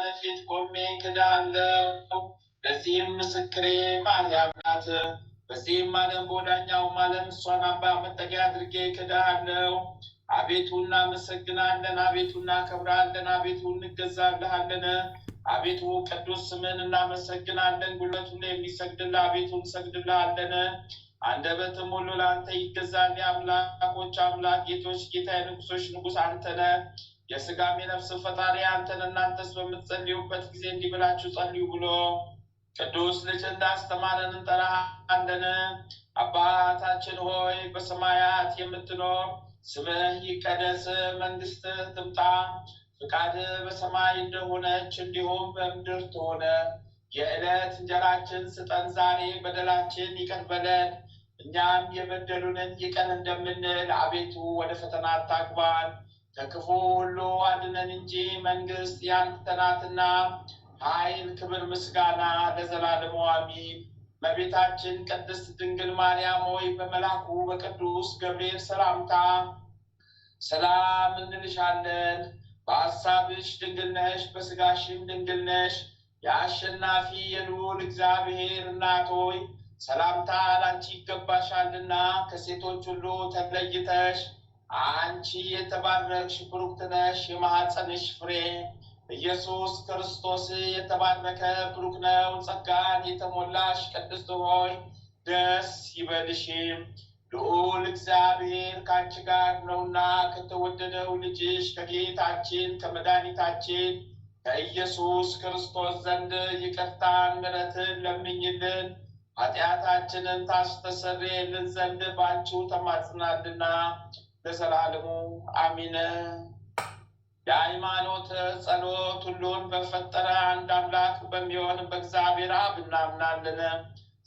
በዙፋን ፊት ቆሜ ክዳለሁ። ለዚህም ምስክሬ ማርያም ናት። በዚህም ዓለም በወዳኛውም ዓለም እሷን አምባ መጠጊያ አድርጌ ክዳለሁ። አቤቱ እናመሰግናለን፣ አቤቱ እናከብራለን፣ አቤቱ እንገዛልሃለን። አቤቱ ቅዱስ ስምን እናመሰግናለን። ጉልበት ሁሉ የሚሰግድልህ አቤቱ እንሰግድልሃለን። አንደበትም ሁሉ ለአንተ ይገዛል። የአምላኮች አምላክ ጌቶች ጌታ የንጉሶች ንጉሥ አንተ ነህ። የሥጋም የነፍስ ፈጣሪ አንተን። እናንተስ በምትጸልዩበት ጊዜ እንዲህ ብላችሁ ጸልዩ ብሎ ቅዱስ ልጅ እንዳስተማረን እንጠራሃለን። አባታችን ሆይ በሰማያት የምትኖር ስምህ ይቀደስ፣ መንግሥትህ ትምጣ፣ ፍቃድህ በሰማይ እንደሆነች እንዲሁም በምድር ትሆነ። የዕለት እንጀራችን ስጠን ዛሬ፣ በደላችን ይቅር በለን እኛም የበደሉንን ይቅር እንደምንል፣ አቤቱ ወደ ፈተና አታግባን ከክፉ ሁሉ አድነን እንጂ መንግሥት ያንተ ናትና፣ ኃይል፣ ክብር፣ ምስጋና ለዘላለሙ አሜን። እመቤታችን ቅድስት ድንግል ማርያም ሆይ በመልአኩ በቅዱስ ገብርኤል ሰላምታ ሰላም እንልሻለን። በሐሳብሽ ድንግል ነሽ፣ በሥጋሽም ድንግል ነሽ። የአሸናፊ የልዑል እግዚአብሔር እናት ሆይ ሰላምታ ላንቺ ይገባሻልና፣ ከሴቶች ሁሉ ተለይተሽ አንቺ የተባረክሽ ብሩክት ነሽ። የማኅፀንሽ ፍሬ ኢየሱስ ክርስቶስ የተባረከ ብሩክ ነው። ጸጋን የተሞላሽ ቅድስት ሆይ ደስ ይበልሽ፣ ልዑል እግዚአብሔር ከአንቺ ጋር ነውና፣ ከተወደደው ልጅሽ ከጌታችን ከመድኃኒታችን ከኢየሱስ ክርስቶስ ዘንድ ይቅርታን ምሕረትን ለምኝልን ኃጢአታችንን ታስተሰርይልን ዘንድ ባንቺው ተማጽናልና ለዘላለሙ አሚን። የሃይማኖት ጸሎት። ሁሉን በፈጠረ አንድ አምላክ በሚሆን በእግዚአብሔር አብ እናምናለን።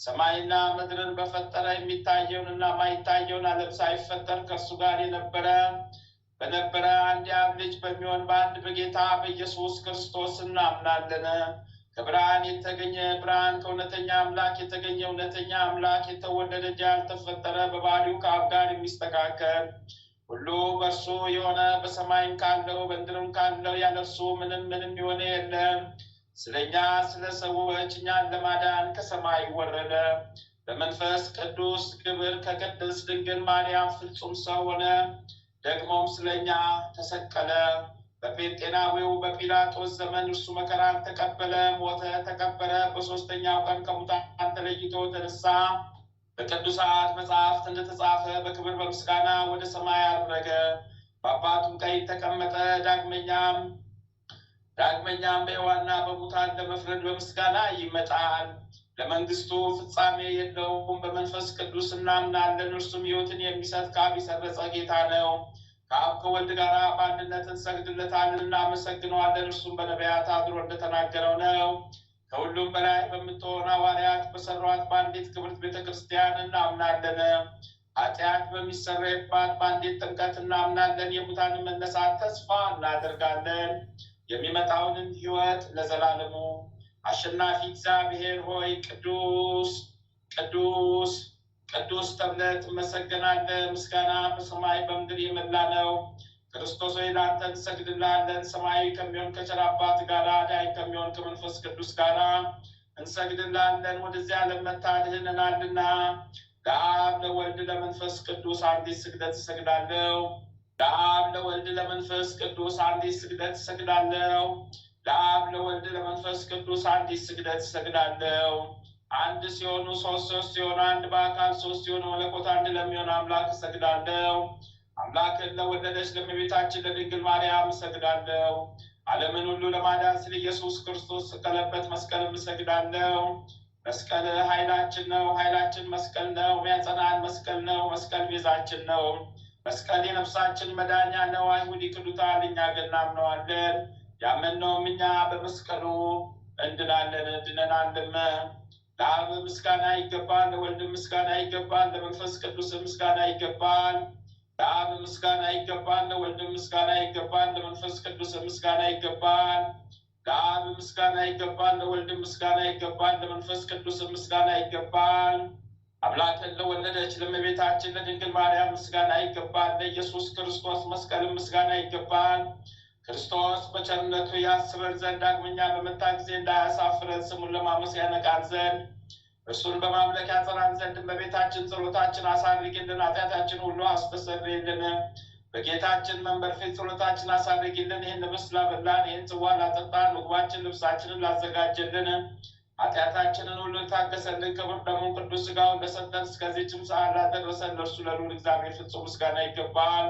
ሰማይና ምድርን በፈጠረ የሚታየውንና ማይታየውን ዓለም ሳይፈጠር ከእርሱ ጋር በነበረ አንድ የአብ ልጅ በሚሆን በአንድ በጌታ በኢየሱስ ክርስቶስ እናምናለን። ከብርሃን የተገኘ ብርሃን፣ ከእውነተኛ አምላክ የተገኘ እውነተኛ አምላክ፣ የተወለደ እንጂ ያልተፈጠረ፣ በባህሪው ከአብ ጋር የሚስተካከል ሁሉ በእርሱ የሆነ፣ በሰማይም ካለው በምድርም ካለው ያለ እርሱ ምንም የሆነ የለም። ስለኛ ስለ ሰዎች እኛን ለማዳን ከሰማይ ወረደ። በመንፈስ ቅዱስ ግብር ከቅድስት ድንግል ማርያም ፍጹም ሰው ሆነ። ደግሞም ስለኛ ተሰቀለ። በጴንጤናዊው በጲላጦስ ዘመን እርሱ መከራን ተቀበለ፣ ሞተ፣ ተቀበረ። በሦስተኛው ቀን ከሙታን ተለይቶ ተነሳ። በቅዱሳት መጽሐፍት እንደተጻፈ በክብር በምስጋና ወደ ሰማይ አረገ፣ በአባቱም ቀኝ ተቀመጠ። ዳግመኛም በሕያዋንና በሙታን ለመፍረድ በምስጋና ይመጣል። ለመንግስቱ ፍጻሜ የለውም። በመንፈስ ቅዱስ እናምናለን። እርሱም ሕይወትን የሚሰጥ ከአብ የሰረጸ ጌታ ነው። ከአብ ከወልድ ጋር በአንድነት እንሰግድለታለን፣ እናመሰግነዋለን። እርሱም በነቢያት አድሮ እንደተናገረው ነው። ከሁሉም በላይ በምትሆን ሐዋርያት በሠሯት በአንዲት ክብርት ቤተ ክርስቲያን እናምናለን። ኃጢአት በሚሰረይባት በአንዲት ጥምቀት እናምናለን። የሙታንን መነሳት ተስፋ እናደርጋለን፣ የሚመጣውንም ሕይወት ለዘላለሙ። አሸናፊ እግዚአብሔር ሆይ ቅዱስ ቅዱስ ቅዱስ ተብለህ ትመሰገናለህ። ምስጋና በሰማይ በምድር የሞላ ነው። ክርስቶስ ሆይ ለአንተ እንሰግድልሃለን። ሰማያዊ ከሚሆን ከቸር አባት ጋር ዳይ ከሚሆን ከመንፈስ ቅዱስ ጋር እንሰግድልሃለን። ወደዚህ ዓለም መጥተሃልናልና ለአብ ለወልድ ለመንፈስ ቅዱስ አንዲት ስግደት እሰግዳለሁ። ለአብ ለወልድ ለመንፈስ ቅዱስ አንዲት ስግደት እሰግዳለሁ። ለአብ ለወልድ ለመንፈስ ቅዱስ አንዲት ስግደት እሰግዳለሁ። አንድ ሲሆኑ ሶስት ሲሆኑ አንድ በአካል ሶስት ሲሆኑ መለኮት አንድ ለሚሆን አምላክ እሰግዳለሁ። አምላክን ለወለደች ለእመቤታችን ለድንግል ማርያም እሰግዳለሁ። ዓለምን ሁሉ ለማዳን ስለ ኢየሱስ ክርስቶስ ሰቀለበት መስቀልም እሰግዳለሁ። መስቀል ኃይላችን ነው። ኃይላችን መስቀል ነው። የሚያጸናን መስቀል ነው። መስቀል ቤዛችን ነው። መስቀል የነፍሳችን መዳኛ ነው። አይሁድ ይክዱታል፣ እኛ ግን እናምነዋለን። ያመንነውም እኛ በመስቀሉ እንድናለን ድነናልም። ለአብ ምስጋና ይገባል፣ ለወልድ ምስጋና ይገባል፣ ለመንፈስ ቅዱስ ምስጋና ይገባል። ለአብ ምስጋና ይገባል፣ ለወልድ ምስጋና ይገባል፣ ለመንፈስ ቅዱስ ምስጋና ይገባል። ለአብ ምስጋና ይገባል፣ ለወልድ ምስጋና ይገባል፣ ለመንፈስ ቅዱስ ምስጋና ይገባል። አምላክን ለወለደች ለእመቤታችን ለድንግል ማርያም ምስጋና ይገባል። ለኢየሱስ ክርስቶስ መስቀል ምስጋና ይገባል። ክርስቶስ በቸርነቱ ያስበን ዘንድ ዳግመኛ በመጣ ጊዜ እንዳያሳፍረን ስሙን ለማመስገን ያነቃን ዘንድ እርሱን በማምለክ ያጸናን ዘንድ በቤታችን ጸሎታችን አሳርግልን፣ ኃጢአታችን ሁሉ አስተሰርይልን። በጌታችን መንበር ፊት ጸሎታችን አሳርግልን። ይህን ህብስት ላበላን፣ ይህን ጽዋ ላጠጣን፣ ምግባችን ልብሳችንን ላዘጋጀልን፣ ኃጢአታችንን ሁሉ ታገሰልን፣ ክብር ደሙን ቅዱስ ሥጋውን ለሰጠን እስከዚህችም ሰዓት ላደረሰን ለእርሱ ለልዑል እግዚአብሔር ፍጹም ምስጋና ይገባል።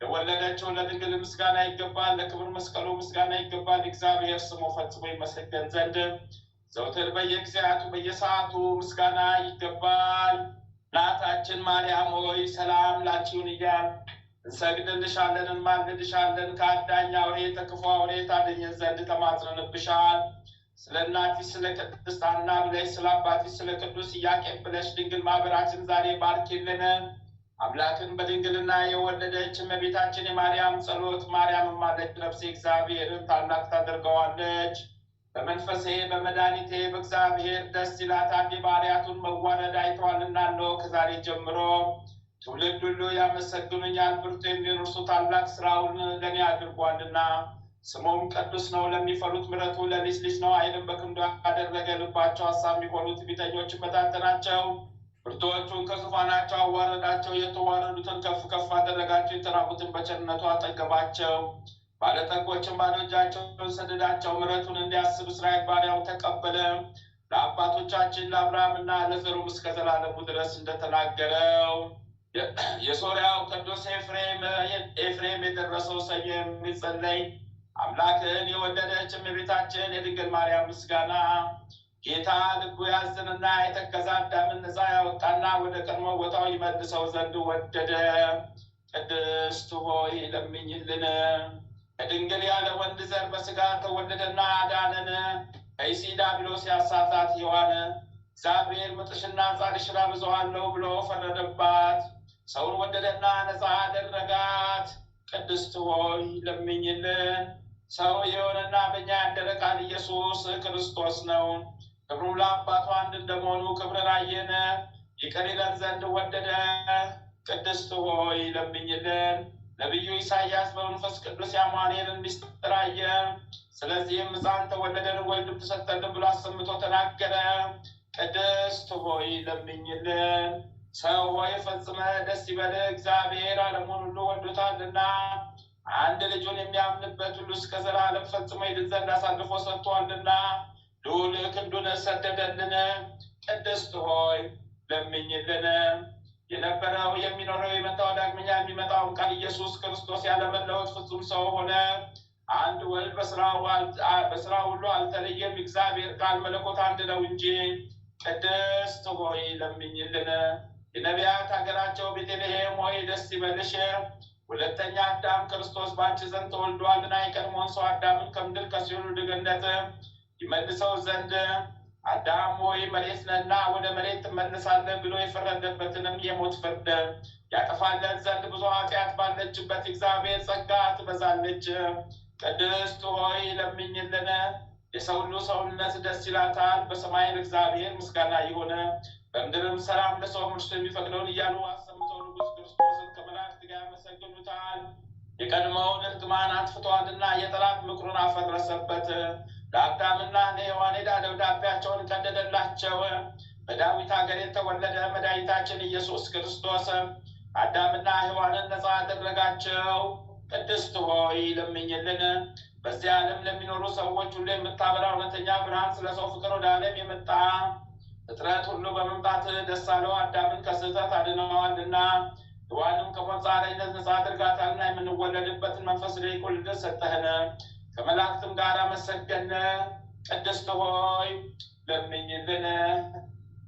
ለወለደችው ለድንግል ምስጋና ይገባል። ለክብር መስቀሉ ምስጋና ይገባል። እግዚአብሔር ስሙ ፈጽሞ ይመሰገን ዘንድ ዘውትር በየጊዜያቱ በየሰዓቱ ምስጋና ይገባል። እናታችን ማርያም ሆይ ሰላም ላንቺን እያል እንሰግድልሻለን፣ እንማልድሻለን። ከአዳኝ አውሬ ከክፉ አውሬ ታድኝን ዘንድ ተማጽነንብሻል። ስለ እናትሽ ስለ ቅድስት ሐና ብለሽ ስለ አባትሽ ስለ ቅዱስ ኢያቄም ብለሽ ድንግል ማህበራችን ዛሬ ባርኪልን። አምላክን በድንግልና የወለደች እመቤታችን የማርያም ጸሎት ማርያም ማለች ነፍሴ እግዚአብሔርን ታላቅ ታደርገዋለች። በመንፈሴ በመድኃኒቴ በእግዚአብሔር ደስ ይላታል። የባሪያቱን መዋረድ አይተዋልና እነሆ ከዛሬ ጀምሮ ትውልድ ሁሉ ያመሰግኑኛል። ብርቱ የሚሆን እርሱ ታላቅ ስራውን ለእኔ አድርጓልና ስሙም ቅዱስ ነው። ለሚፈሩት ምሕረቱ ለልጅ ልጅ ነው። ኃይልን በክንዱ ያደረገ ልባቸው ሀሳብ የሚሆኑ ትዕቢተኞችን በታተናቸው። ብርቱዎቹን ከዙፋናቸው አዋረዳቸው። የተዋረዱትን ከፍ ከፍ አደረጋቸው። የተራቡትን በቸርነቱ አጠገባቸው። ባለጠጎችን ባዶ እጃቸውን ሰደዳቸው። ምሕረቱን እንዲያስብ እስራኤል ባሪያው ተቀበለ። ለአባቶቻችን ለአብርሃምና ለዘሩም እስከ ዘላለሙ ድረስ እንደተናገረው የሶርያው ቅዱስ ኤፍሬም የደረሰው ሰኞ የሚጸለይ አምላክን የወለደች እመቤታችን የድንግል ማርያም ምስጋና። ጌታ ልቡ ያዝንና የተከዘ አዳምን ነፃ ያወጣና ወደ ቀድሞ ቦታው ይመልሰው ዘንድ ወደደ። ቅድስት ሆይ ለምኝልን። ከድንግል ያለ ወንድ ዘር በስጋ ተወለደና አዳነን። ከይሲ ዲያብሎስ ያሳታት ሔዋን እግዚአብሔር ምጥሽና ጻድሽ አበዛዋለሁ ብሎ ፈረደባት። ሰውን ወደደና ነፃ አደረጋት። ቅድስት ሆይ ለምኝልን። ሰው የሆነና በእኛ ያደረ ቃል ኢየሱስ ክርስቶስ ነው። ክብሩም ለአባቱ አንድ እንደመሆኑ ክብርን አየን። ይቅር ይለን ዘንድ ወደደ። ቅድስት ሆይ ለምኝልን። ነቢዩ ኢሳያስ በመንፈስ ቅዱስ የአማኑኤልን ምስጢር አየ። ስለዚህም ሕፃን ተወለደን ወልድም ተሰጠን ብሎ አሰምቶ ተናገረ። ቅድስት ሆይ ለምኝልን። ሰው ሆይ ፈጽመህ ደስ ይበልህ፣ እግዚአብሔር ዓለሙን ሁሉ ወዶታልና አንድ ልጁን የሚያምንበት ሁሉ እስከ ዘላለም ፈጽሞ ይድን ዘንድ አሳልፎ ሰጥቷልና ልዑል ክንዱን ሰደደልን። ቅድስት ሆይ ለምኝልን። የነበረው የሚኖረው የመጣው ዳግመኛ የሚመጣውን ቃል ኢየሱስ ክርስቶስ ያለመለወጥ ፍጹም ሰው ሆነ። አንድ ወልድ በስራው ሁሉ አልተለየም። እግዚአብሔር ቃል መለኮት አንድ ነው እንጂ። ቅድስት ሆይ ለምኝልን። የነቢያት ሀገራቸው ቤተልሔም ሆይ ደስ ይበልሽ፣ ሁለተኛ አዳም ክርስቶስ በአንቺ ዘንድ ተወልዷልና የቀድሞውን ሰው አዳምን ከምድር ከሲኦል ወደ ገነት ይመልሰው ዘንድ አዳም ሆይ መሬት ነህና ወደ መሬት ትመለሳለህ ብሎ የፈረደበትንም የሞት ፍርድ ያጠፋለት ዘንድ ብዙ ኃጢአት ባለችበት እግዚአብሔር ጸጋ ትበዛለች። ቅድስት ሆይ ለምኝልን። የሰው ሁሉ ሰውነት ደስ ይላታል። በሰማይ እግዚአብሔር ምስጋና ይሁን፣ በምድርም ሰላም ለሰው እርሱ የሚፈቅደውን እያሉ አሰምተው ንጉሥ ክርስቶስን ከመላእክት ጋር ያመሰግኑታል። የቀድሞውን እርግማን አጥፍቷልና የጠላት ምክሩን አፈረሰበት። ለአዳምና ለሔዋን ዕዳ ደብዳቤያቸውን ቀደደላቸው። በዳዊት ሀገር የተወለደ መድኃኒታችን ኢየሱስ ክርስቶስ አዳምና ሔዋንን ነፃ አደረጋቸው። ቅድስት ሆይ ለምኝልን። በዚህ ዓለም ለሚኖሩ ሰዎች ሁሉ የምታበራ እውነተኛ ብርሃን፣ ስለ ሰው ፍቅር ወደ ዓለም የመጣ ፍጥረት ሁሉ በመምጣት ደስ አለው። አዳምን ከስህተት አድነዋልና ሔዋንም ከሞት ጻርነት ነፃ አድርጋታልና የምንወለድበትን መንፈስ ደቂቅ ወልደህ ሰጠህን። ከመላእክትም ጋር አመሰገን። ቅድስት ሆይ ለምኝልን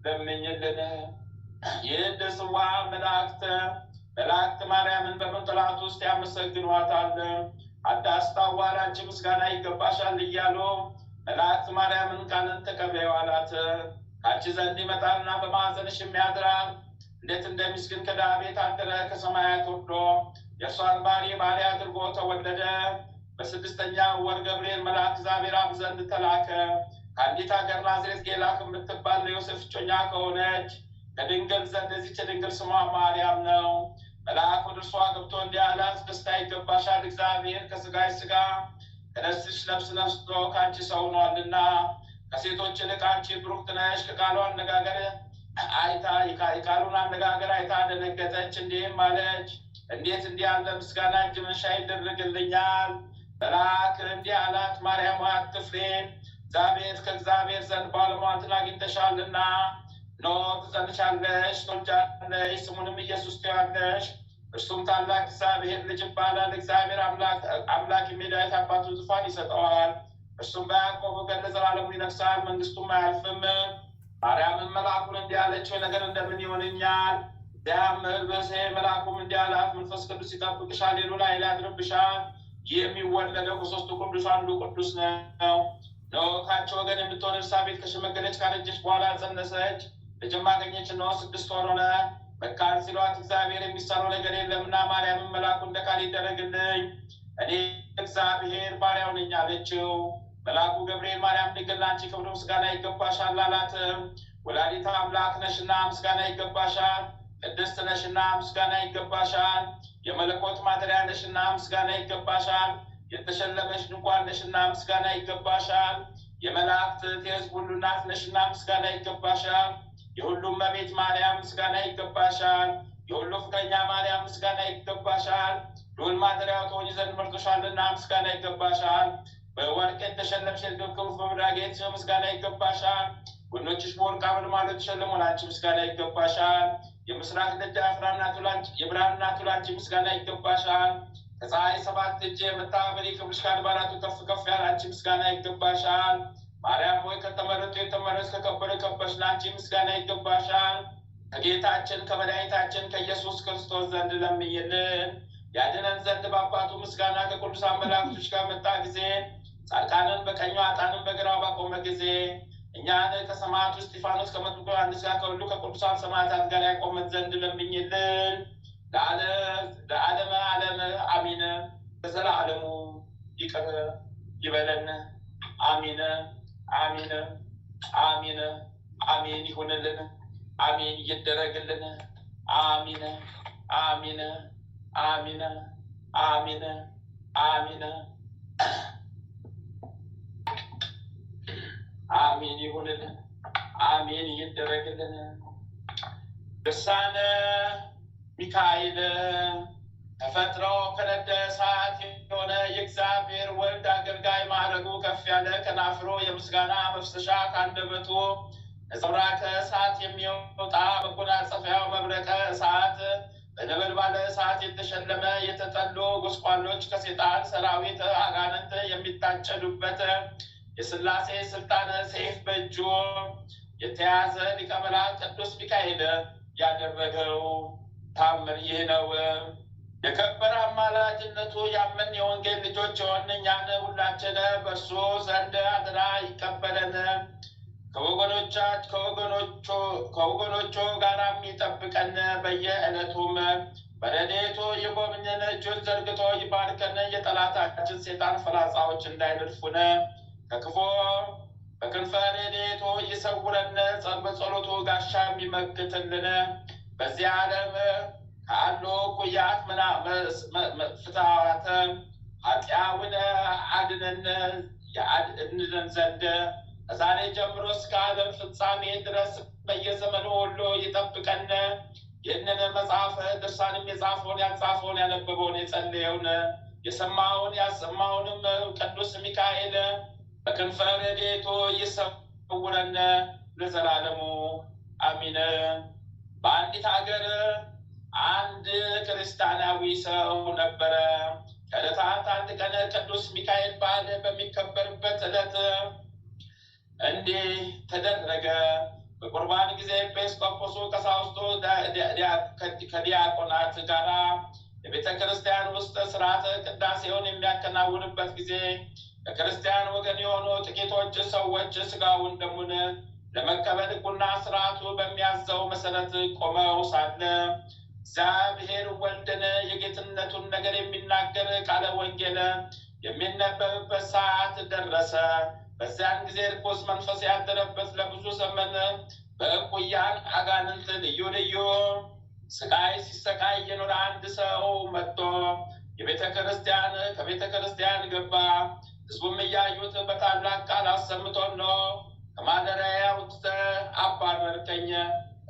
ለምኝልን። ይህን ጽዋ መላእክት ማርያምን በመንጠላት ውስጥ ያመሰግኗታል። አዳስታዋ ላንቺ ምስጋና ይገባሻል እያሉ መላእክት ማርያምን ቃልን ተቀበዩ አላት። ከአንቺ ዘንድ ይመጣልና በማዕፀንሽ የሚያድራል። እንዴት እንደሚስግን ከድሃ ቤት አደረ። ከሰማያት ወርዶ የእርሷን ባሪያ አድርጎ ተወለደ። በስድስተኛ ወር ገብርኤል መልአክ እግዚአብሔር አብ ዘንድ ተላከ። ከአንዲት ሀገር ናዝሬት ጌላ ከምትባል ለዮሴፍ እጮኛ ከሆነች ከድንግል ዘንድ እዚች ድንግል ስሟ ማርያም ነው። መልአክ ወደ እርሷ ገብቶ እንዲህ አላት፣ ደስታ ይገባሻል፣ እግዚአብሔር ከሥጋሽ ሥጋ ከነፍስሽ ነፍስ ነስቶ ከአንቺ ሰው ሆኗልና። ከሴቶች ይልቅ አንቺ ብሩክት ነሽ። የቃሉን አነጋገር አይታ ደነገጠች፣ እንዲህም አለች፣ እንዴት እንዲህ ያለ ምስጋና እጅ መንሻ ይደረግልኛል? መልአክ እንዲህ አላት፣ ማርያም ሆይ አትፍሪ፣ ከእግዚአብሔር ዘንድ ባለሟልነትን አግኝተሻልና። እነሆ ትፀንሻለሽ፣ ትወልጃለሽ፣ ስሙንም ኢየሱስ ትዪዋለሽ። እርሱም ታላቅ እግዚአብሔር ልጅ ይባላል። እግዚአብሔር አምላክ የዳዊት አባቱ ዙፋን ይሰጠዋል። እርሱም በያዕቆብ ወገን ለዘላለሙ ይነግሣል፣ መንግሥቱም አያልፍም። ማርያምም መልአኩን እንዲህ አለችው፣ ነገር እንደምን ይሆንኛል? ያምር በሴ መልአኩም እንዲህ አላት፣ መንፈስ ቅዱስ ይጠብቅሻል፣ የልዑል ኃይል ያድርብሻል። ይህ የሚወለደው ከሦስቱ ቅዱስ አንዱ ቅዱስ ነው። ከአንቺ ወገን የምትሆን ኤልሳቤጥ ከሸመገለች ካረጀች በኋላ ጸነሰች፣ ልጅም አገኘች። እነሆ 6 ወር ሆነ። መካን ሲሏት እግዚአብሔር የሚሰራው ነገር የለምና። ማርያምን መልአኩ እንደ ቃል ይደረግልኝ፣ እኔ እግዚአብሔር ባሪያው ነኝ አለችው። መልአኩ ገብርኤል ማርያም ድንግል አንቺ ክብር ምስጋና ይገባሻል አላትም። ወላዲተ አምላክ ነሽና ምስጋና ይገባሻል። ቅድስት ነሽና ምስጋና ይገባሻል። የመለኮት ማደሪያ ነሽና ምስጋና ይገባሻል። የተሸለመሽ ድንኳን ነሽና ምስጋና ይገባሻል። የመላእክት የሕዝብ ሁሉ እናት ነሽና ምስጋና ይገባሻል። የሁሉም እመቤት ማርያም ምስጋና ይገባሻል። የሁሉ ፍቅረኛ ማርያም ምስጋና ይገባሻል። ልዑል ማደሪያው ትሆኚ ዘንድ መርጦሻልና ምስጋና ይገባሻል። በወርቅ የተሸለምሽ ክቡር በምድራጌጥ ምስጋና ይገባሻል። ጎኖችሽ በወርቅ አመልማሎ የተሸለሙ ላንቺ ምስጋና ይገባሻል። የምስራቅ ደጃፍ የብርሃን እናቱ ላንቺ ምስጋና ይገባሻል። ከፀሐይ 7 እጅ የምታበሪ ክብርሽ ከአድባራቱ ከፍ ከፍ ያለ አንቺ ምስጋና ይገባሻል። ማርያም ሆይ ከተመረጡ የተመረጥሽ ከከበሩ የከበርሽ ላንቺ ምስጋና ይገባሻል። ከጌታችን ከመድኃኒታችን ከኢየሱስ ክርስቶስ ዘንድ ለምኝልን ያድነን ዘንድ በአባቱ ምስጋና ከቅዱሳን መላእክቶች ጋር መጣ ጊዜ ጻድቃንን በቀኙ ኃጥአንን በግራው ባቆመ ጊዜ እኛን ከሰማዕቱ እስጢፋኖስ ከመጥምቁ ዮሐንስ ጋር ከሁሉ ከቅዱሳን ሰማዕታት ጋር ያቆመን ዘንድ ለምኝልን። ለዓለመ ዓለም አሚን። በዘላለሙ ይቅር ይበለን። አሚን አሚን አሚን አሚን ይሁንልን። አሚን ይደረግልን። አሚን አሚን አሚን አሚን አሚን አሚን ይሁንልን። አሚን ይደረግልን። ድርሳነ ሚካኤል ተፈጥሮ ከነደ እሳት የሆነ የእግዚአብሔር ወልድ አገልጋይ ማዕረጉ ከፍ ያለ ከናፍሮ የምስጋና መፍሰሻ ከአንደበቱ ነጸብራቀ እሳት የሚወጣ መጎናጸፊያው መብረቀ እሳት በነበልባለ እሳት የተሸለመ የተጠሉ ጎስቋሎች ከሴጣን ሰራዊት አጋንንት የሚታጨዱበት የሥላሴ ስልጣነ ሰይፍ በእጁ የተያዘ ሊቀ መላእክት ቅዱስ ሚካኤል ያደረገው ታምር ይህ ነው። የከበረ አማላጅነቱ ያመን የወንጌል ልጆች የሆን እኛን ሁላችን በእርሱ ዘንድ አደራ ይቀበለን። ከወገኖቹ ጋር የሚጠብቀን በየዕለቱም በረድኤቱ ይጎብኘን። እጁን ዘርግቶ ይባርከን። የጠላታችን ሴጣን ፍላጻዎች እንዳይነድፉን ከክፉ በክንፈ ረድኤቱ ይሰውረን። በጸሎቱ ጋሻ የሚመክትልን በዚህ ዓለም ካሉ እኩያት ፍትሐት ኃጢአውን አድነን ዘንድ ከዛሬ ጀምሮ እስከ ዓለም ፍጻሜ ድረስ በየዘመኑ ሁሉ ይጠብቀን። ይህንን መጽሐፈ ድርሳንም የጻፈውን ያልጻፈውን ያነበበውን የጸለየውን የሰማውን ያሰማውንም ቅዱስ ሚካኤል በክንፈ ረድኤቱ ይሰውረን ለዘላለሙ አሚን። በአንዲት ሀገር አንድ ክርስቲያናዊ ሰው ነበረ። ከዕለታት አንድ ቀን ቅዱስ ሚካኤል በዓል በሚከበርበት ዕለት እንዲህ ተደረገ። በቁርባን ጊዜ ኤጲስቆጶሱ ቀሳውስቱ ከዲያቆናት ጋር የቤተ ክርስቲያን ውስጥ ስርዓተ ቅዳሴውን የሚያከናውንበት ጊዜ ከክርስቲያን ወገን የሆኑ ጥቂቶች ሰዎች ስጋውን ደሙን ለመቀበል ሕጉና ስርዓቱ በሚያዘው መሰረት ቆመው ሳለ እግዚአብሔር ወልድን የጌትነቱን ነገር የሚናገር ቃለ ወንጌል የሚነበብበት ሰዓት ደረሰ። በዚያን ጊዜ ርኩስ መንፈስ ያደረበት ለብዙ ዘመን በእኩያን አጋንንት ልዩ ልዩ ስቃይ ሲሰቃይ የኖረ አንድ ሰው መጥቶ ከቤተ ክርስቲያን ገባ። ሕዝቡም እያዩት በታላቅ ቃል አሰምቶን ነው ከማደሪያዬ አውጥተህ አባረርከኝ።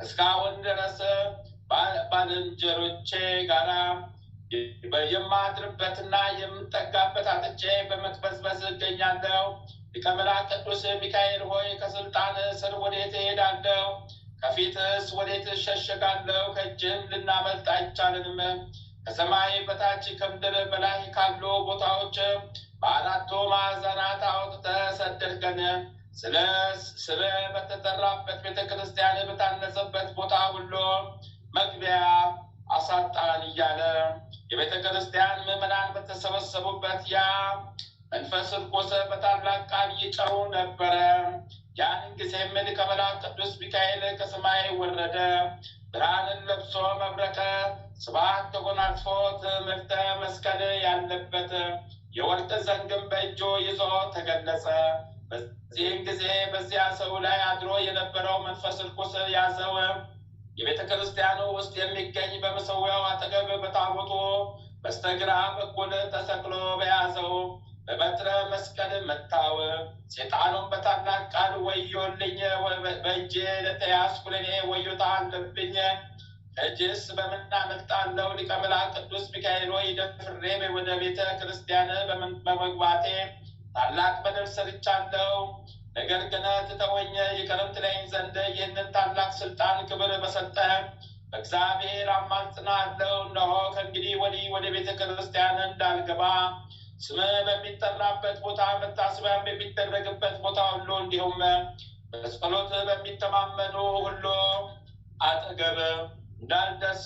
እስካሁን ድረስ ባልንጀሮቼ ጋራ የማድርበትና የምጠጋበት አጥቼ በመቅበዝበዝ እገኛለሁ። ሊቀ መላእክት ቅዱስ ሚካኤል ሆይ ከስልጣን ስር ወዴት እሄዳለሁ? ከፊትስ ወዴት እሸሸጋለሁ? ከእጅህም ልናመልጥ አይቻልንም። ከሰማይ በታች ከምድር በላይ ካሉ ቦታዎች በአራቱ ማዕዘናት አውጥተህ ሰደድከን። ስለ በተጠራበት ቤተክርስቲያን በታነጸበት ቦታ ሁሉ መግቢያ አሳጣን እያለ የቤተ ክርስቲያን ምዕመናን በተሰበሰቡበት ያ መንፈስ ርኩስ በታላቅ ቃል ይጮህ ነበረ። ያን ጊዜም ሊቀ መላእክት ቅዱስ ሚካኤል ከሰማይ ወረደ። ብርሃንን ለብሶ መብረቀ ስብሐት ተጎናጽፎ ትምህርተ መስቀል ያለበት የወርቅ ዘንግም በእጁ ይዞ ተገለጸ። በዚህም ጊዜ በዚያ ሰው ላይ አድሮ የነበረው መንፈስ ርኩስ ያዘው። የቤተ ክርስቲያኑ ውስጥ የሚገኝ በመሠዊያው አጠገብ በታቦቱ በስተግራ በኩል ተሰቅሎ በያዘው በበትረ መስቀል መታው። ሴጣኑም በታላቅ ቃል ወዮልኝ፣ በእጄ ለተያዝኩ ለእኔ ወዮታ አለብኝ፣ ከእጅስ በምን አመልጣለሁ? ሊቀ መላእክት ቅዱስ ሚካኤል ሆይ ደፍሬ ወደ ቤተ ክርስቲያን በመግባቴ ታላቅ በደል ሰርቻለሁ። ነገር ግን ትተወኝ ይቅርም ትለኝ ዘንድ ይህንን ታላቅ ስልጣን ክብር በሰጠ በእግዚአብሔር አማጽናለሁ። እነሆ ከእንግዲህ ወዲህ ወደ ቤተ ክርስቲያን እንዳልገባ ስምህ በሚጠራበት ቦታ መታሰቢያም በሚደረግበት ቦታ ሁሉ እንዲሁም በጸሎት በሚተማመኑ ሁሉ አጠገብ እንዳልደርስ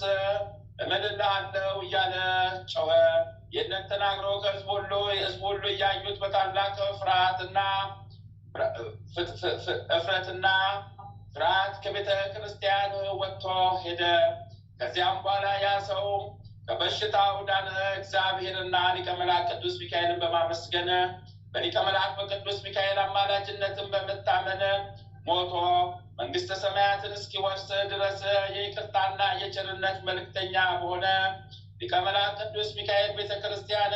እምልልሃለሁ እያለ ጮኸ። ይህንን ተናግሮ ከሕዝቡ ሁሉ እያዩት በታላቅ እፍረትና ፍርሃት ከቤተ ክርስቲያን ወጥቶ ሄደ። ከዚያም በኋላ ያ ሰው ከበሽታው ዳነ። እግዚአብሔርና ሊቀ መላእክት ቅዱስ ሚካኤልን በማመስገን በሊቀ መላእክት በቅዱስ ሚካኤል አማላጅነትን በመታመን ሞቶ መንግስተ ሰማያትን እስኪወርስ ድረስ የይቅርታና የቸርነት መልእክተኛ በሆነ ሊቀ መላእክት ቅዱስ ሚካኤል ቤተ ክርስቲያን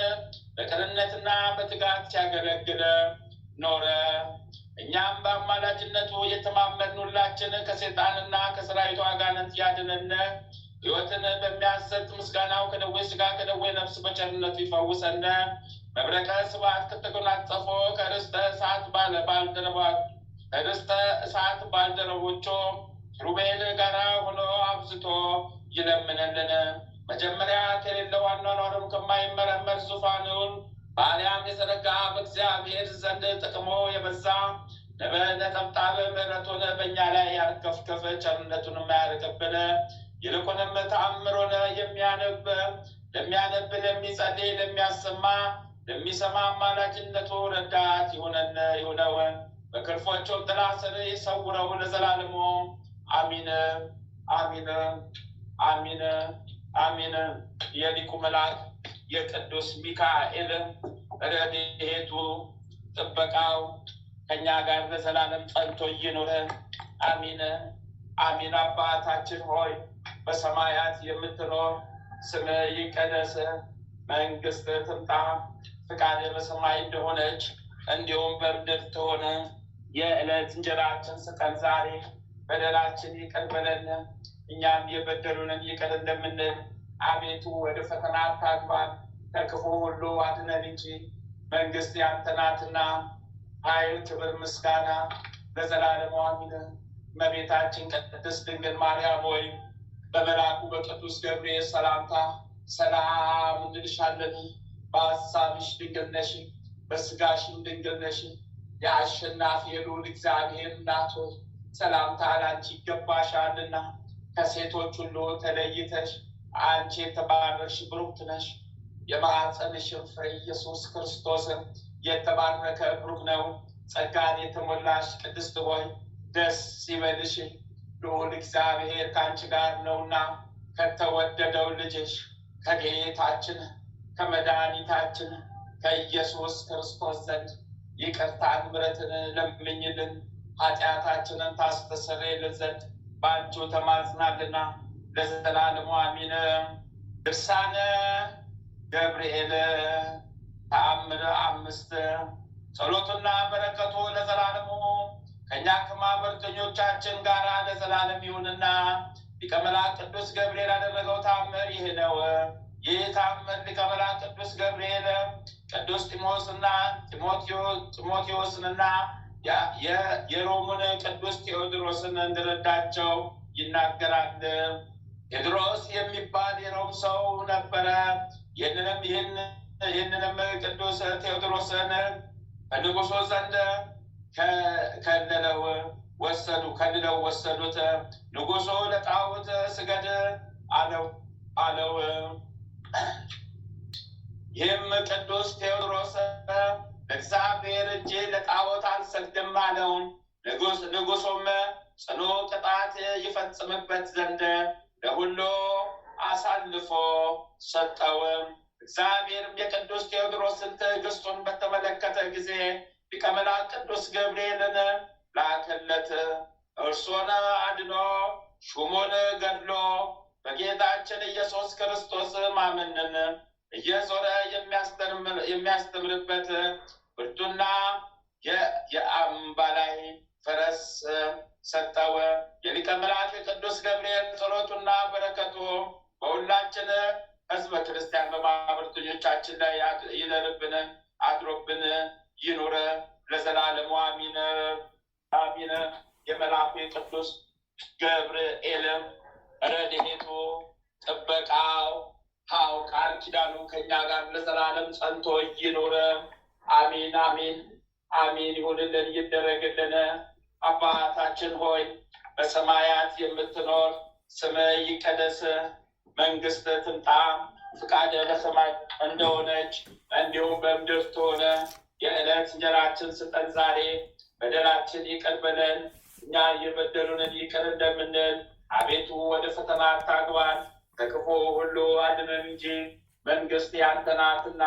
በቅንነትና በትጋት ሲያገለግል ኖረ። እኛም በአማላጅነቱ የተማመን ሁላችን ከሴጣንና ከሰራዊቱ አጋንንት ያድነን፣ ሕይወትን በሚያሰጥ ምስጋናው ከደዌ ሥጋ ከደዌ ነፍስ በቸርነቱ ይፈውሰን። መብረቀ ስብሐት ከተጎናጸፉ ከርስተ እሳት ባልደረቦቹ ኪሩቤል ጋራ ሆኖ አብዝቶ ይለምንልን። መጀመሪያ ከሌለው አኗኗሩም ከማይመረመር ዙፋኑን በአርያም የዘረጋ በእግዚአብሔር ዘንድ ጥቅሙ የበዛ ነጠብጣብ ምሕረቱን በእኛ ላይ ያርከፍከፍ ቸርነቱን የማያርቅብን ይልቁንም ተአምሮን ለሚያነብ ለሚጸልይ ለሚያሰማ ለሚሰማ አማላጅነቱ ረዳት ይሁነው። በክንፎቹም ጥላ ስር ይሰውረው ለዘላለሙ አሚን አሚን አሚን አሚን። የሊቁ መልአክ የቅዱስ ሚካኤል ረድኤቱ ጥበቃው ከእኛ ጋር ለዘላለም ጸንቶ ይኑር አሚን አሚን። አባታችን ሆይ በሰማያት የምትኖር ስምህ ይቀደስ፣ መንግሥትህ ትምጣ፣ ፈቃድህ በሰማይ እንደሆነች እንዲሁም በምድር ትሁን። የዕለት እንጀራችንን ስጠን ዛሬ፣ በደላችን ይቅር በለን እኛም የበደሉንን ይቅር እንደምንል፣ አቤቱ ወደ ፈተና አታግባን ከክፉ ሁሉ አድነን እንጂ መንግሥት ያንተ ናትና ኃይል፣ ክብር፣ ምስጋና ለዘላለሙ አሜን። እመቤታችን ቅድስት ድንግል ማርያም ሆይ በመልአኩ በቅዱስ ገብርኤል ሰላምታ ሰላም እንልሻለን። በሐሳብሽ ድንግል ነሽ፣ በሥጋሽም ድንግል ነሽ። የአሸናፊ የልዑል እግዚአብሔር እናት ሆይ ሰላምታ ላንቺ ይገባሻልና ከሴቶች ሁሉ ተለይተሽ አንቺ የተባረክሽ ብሩክት ነሽ። የማኅፀንሽም ፍሬ ኢየሱስ ክርስቶስ የተባረከ ብሩክ ነው። ጸጋን የተሞላሽ ቅድስት ሆይ ደስ ይበልሽ፣ ልዑል እግዚአብሔር ከአንቺ ጋር ነውና ከተወደደው ልጅሽ ከጌታችን ከመድኃኒታችን ከኢየሱስ ክርስቶስ ዘንድ ይቅርታን ምሕረትን ለምኝልን ኃጢአታችንን ታስተሰርይልን ዘንድ በአንቺ ተማጽናልና ለዘላለሙ አሜን። ድርሳነ ገብርኤል ተአምር 5 ጸሎቱና በረከቱ ለዘላለሙ ከእኛ ከማኅበርተኞቻችን ጋር ለዘላለም ይሁንና ሊቀ መላእክት ቅዱስ ገብርኤል ያደረገው ተአምር ይህ ነው። ይህ ተአምር ሊቀ መላእክት ቅዱስ ገብርኤል ቅዱስ ጢሞቴዎስንና የሮሙን ቅዱስ ቴዎድሮስን እንደረዳቸው ይናገራል። ቴዎድሮስ የሚባል የሮም ሰው ነበረ። ይህንንም ቅዱስ ቴዎድሮስን ከንጉሡ ዘንድ ከልለው ወሰዱት። ንጉሡ ለጣዖት ስገድ አለው። ይህም ቅዱስ ቴዎድሮስ እግዚአብሔር እንጂ ለጣዖት አልሰግድም አለው። ንጉሡም ጽኑ ቅጣት ይፈጽምበት ዘንድ ለሁሉ አሳልፎ ሰጠው። እግዚአብሔርም የቅዱስ ቴዎድሮስን ትዕግስቱን በተመለከተ ጊዜ ሊቀ መላእክት ቅዱስ ገብርኤልን ላከለት። እርሱን አድኖ ሹሙን ገድሎ በጌታችን ኢየሱስ ክርስቶስ ማመንን እየዞረ የሚያስተምርበት ብርቱና የአምባላይ ፈረስ ሰጠው። የሊቀ መላእክት ቅዱስ ገብርኤል ጸሎቱና በረከቱ በሁላችን ሕዝበ ክርስቲያን በማኅበርተኞቻችን ላይ ይደርብን አድሮብን ይኑር ለዘላለሙ አሚን አሚን። የመልአኩ ቅዱስ ገብርኤል ረድኤቱ ጥበቃው ቃል ኪዳኑ ከእኛ ጋር ለዘላለም ጸንቶ ይኑር አሚን አሚን አሚን። ይሁንልን ይደረግልን። አባታችን ሆይ በሰማያት የምትኖር ስምህ ይቀደስ፣ መንግሥትህ ትምጣ፣ ፍቃድህ በሰማይ እንደሆነች እንዲሁም በምድር ትሁን። የዕለት እንጀራችንን ስጠን ዛሬ፣ በደላችን ይቅር በለን እኛ የበደሉንን ይቅር እንደምንል፣ አቤቱ ወደ ፈተና አታግባን ከክፉ ሁሉ አድነን እንጂ መንግሥት ያንተ ናትና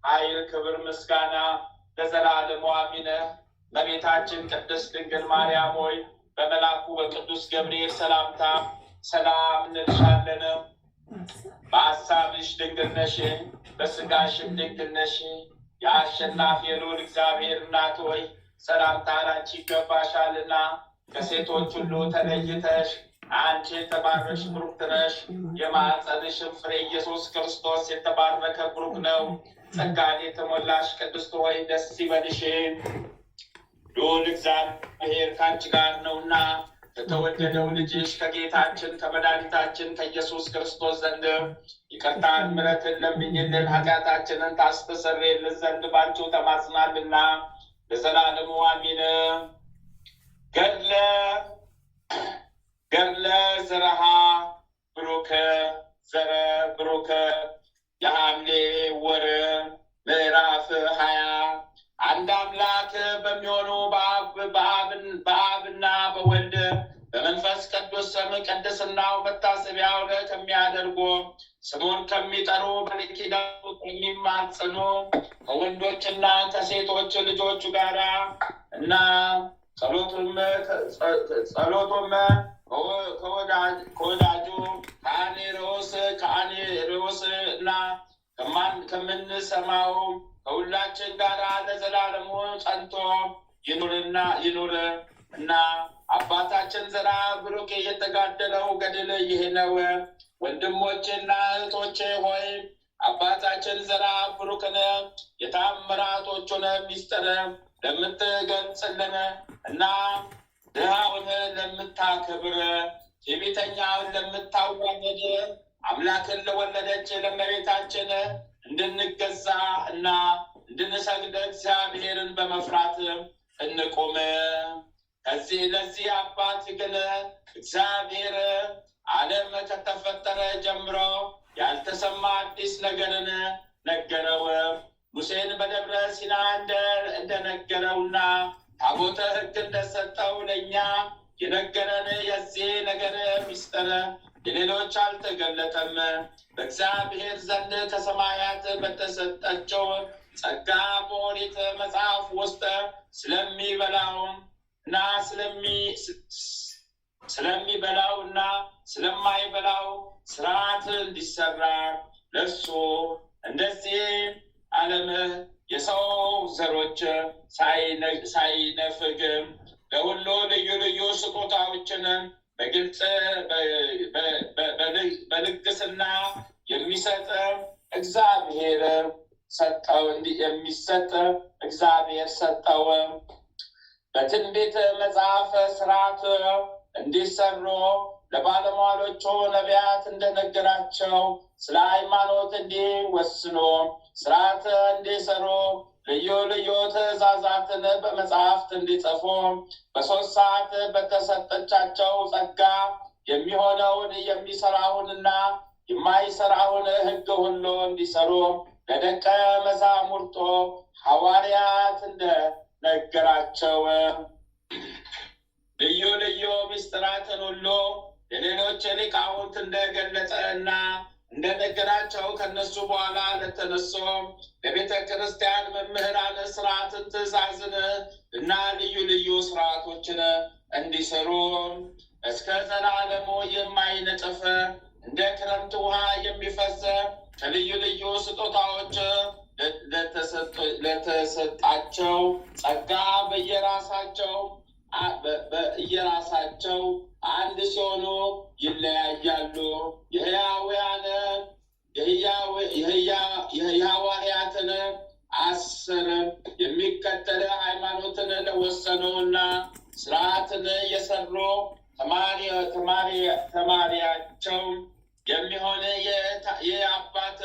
ኃይል፣ ክብር፣ ምስጋና ለዘላለሙ አሜን። እመቤታችን ቅድስት ድንግል ማርያም ሆይ በመልአኩ በቅዱስ ገብርኤል ሰላምታ ሰላም እንልሻለን። በሐሳብሽ ድንግል ነሽ፣ በሥጋሽም ድንግል ነሽ። የአሸናፊ የልዑል እግዚአብሔር እናት ሆይ ሰላምታ ላንቺ ይገባሻልና ከሴቶች ሁሉ ተለይተሽ አንቺ የተባረክሽ ብሩክት ነሽ። የማኅፀንሽም ፍሬ ኢየሱስ ክርስቶስ የተባረከ ብሩክ ነው። ጸጋን የተሞላሽ ቅድስት ሆይ ደስ ይበልሽ፣ ልዑል እግዚአብሔር ከአንቺ ጋር ነውና ከተወደደው ልጅሽ ከጌታችን ከመድኃኒታችን ከኢየሱስ ክርስቶስ ዘንድ ይቅርታን ምሕረትን ለምኝልን ኃጢአታችንን ታስተሰርይልን ዘንድ ባንቺው ተማጽናልና ለዘላለሙ አሜን። ገድለ ዘረሃ ብሩክ ዘረ ብሩክ የሐምሌ ወር ምዕራፍ 20 አንድ አምላክ በሚሆኑ በአብና በወልድ በመንፈስ ቅዱስ ስም ቅድስናው መታሰቢያው ከሚያደርጉ ስሙን ከሚጠሩ በሊቀ ኪዳኑ ከሚማጽኑ ከወንዶችና ከሴቶች ልጆቹ ጋራ እና ጸሎቱም ከወዳጁ ከአኔሮስ እና ከምንሰማው ከሁላችን ጋር ለዘላለሙ ጸንቶ ይኑር እና አባታችን ዘራ ብሩክ የተጋደለው ገድል ይህ ነው። ወንድሞቼና እህቶቼ ሆይ አባታችን ዘራ ብሩክን የታምራቶቹን ሚስጥር ለምትገልጽልን እና ድሃውን ለምታከብር ትዕቢተኛውን ለምታዋርድ አምላክን ለወለደች ለእመቤታችን እንድንገዛ እና እንድንሰግድ እግዚአብሔርን በመፍራት እንቁም። ለዚህ አባት ግን እግዚአብሔር ዓለም ከተፈጠረ ጀምሮ ያልተሰማ አዲስ ነገርን ነገረው። ሙሴን በደብረ ሲና እንደነገረውና ታቦተ ሕግ እንደሰጠው ለእኛ የነገረን የዚህ ነገር ምስጢር የሌሎች አልተገለጠም። በእግዚአብሔር ዘንድ ከሰማያት በተሰጠቸው ጸጋ በኦሪት መጽሐፍ ውስጥ ስለሚበላው እና ስለማይበላው ስርዓት እንዲሰራ ለእርሱ እንደዚህ ዓለም የሰው ዘሮች ሳይነፍግም ለሁሉ ልዩ ልዩ ስጦታዎችን በግልጽ በልግስና የሚሰጥ እግዚአብሔር ሰጠው። የሚሰጥ እግዚአብሔር ሰጠው። በትንቢት መጽሐፍ ስርዓት እንዲሰሩ ለባለሟሎቹ ነቢያት እንደነገራቸው ስለ ሃይማኖት እንዲወስኑ ስርዓት እንዲሰሩ ልዩ ልዩ ትእዛዛትን በመጽሐፍት እንዲጽፉ በ3 ሰዓት በተሰጠቻቸው ጸጋ የሚሆነውን የሚሰራውንና የማይሰራውን ሕግ ሁሉ እንዲሰሩ ለደቀ መዛሙርቱ ሐዋርያት እንደነገራቸው ልዩ ልዩ ምስጢራትን ሁሉ ለሌሎች ሊቃውንት እንደገለጸ እና እንደነገራቸው ከነሱ በኋላ ለተነሱ ለቤተ ክርስቲያን መምህራን ስርዓትን፣ ትእዛዝን እና ልዩ ልዩ ስርዓቶችን እንዲሰሩ እስከ ዘላለሙ የማይነጥፍ እንደ ክረምት ውሃ የሚፈስ ከልዩ ልዩ ስጦታዎች ለተሰጣቸው ጸጋ በየራሳቸው አንድ ሲሆኑ ይለያያሉ። የሐዋርያትን 10 የሚከተል ሃይማኖትን ለወሰኑና ስርዓትን የሰሩ ተማሪያቸው የሚሆን የአባት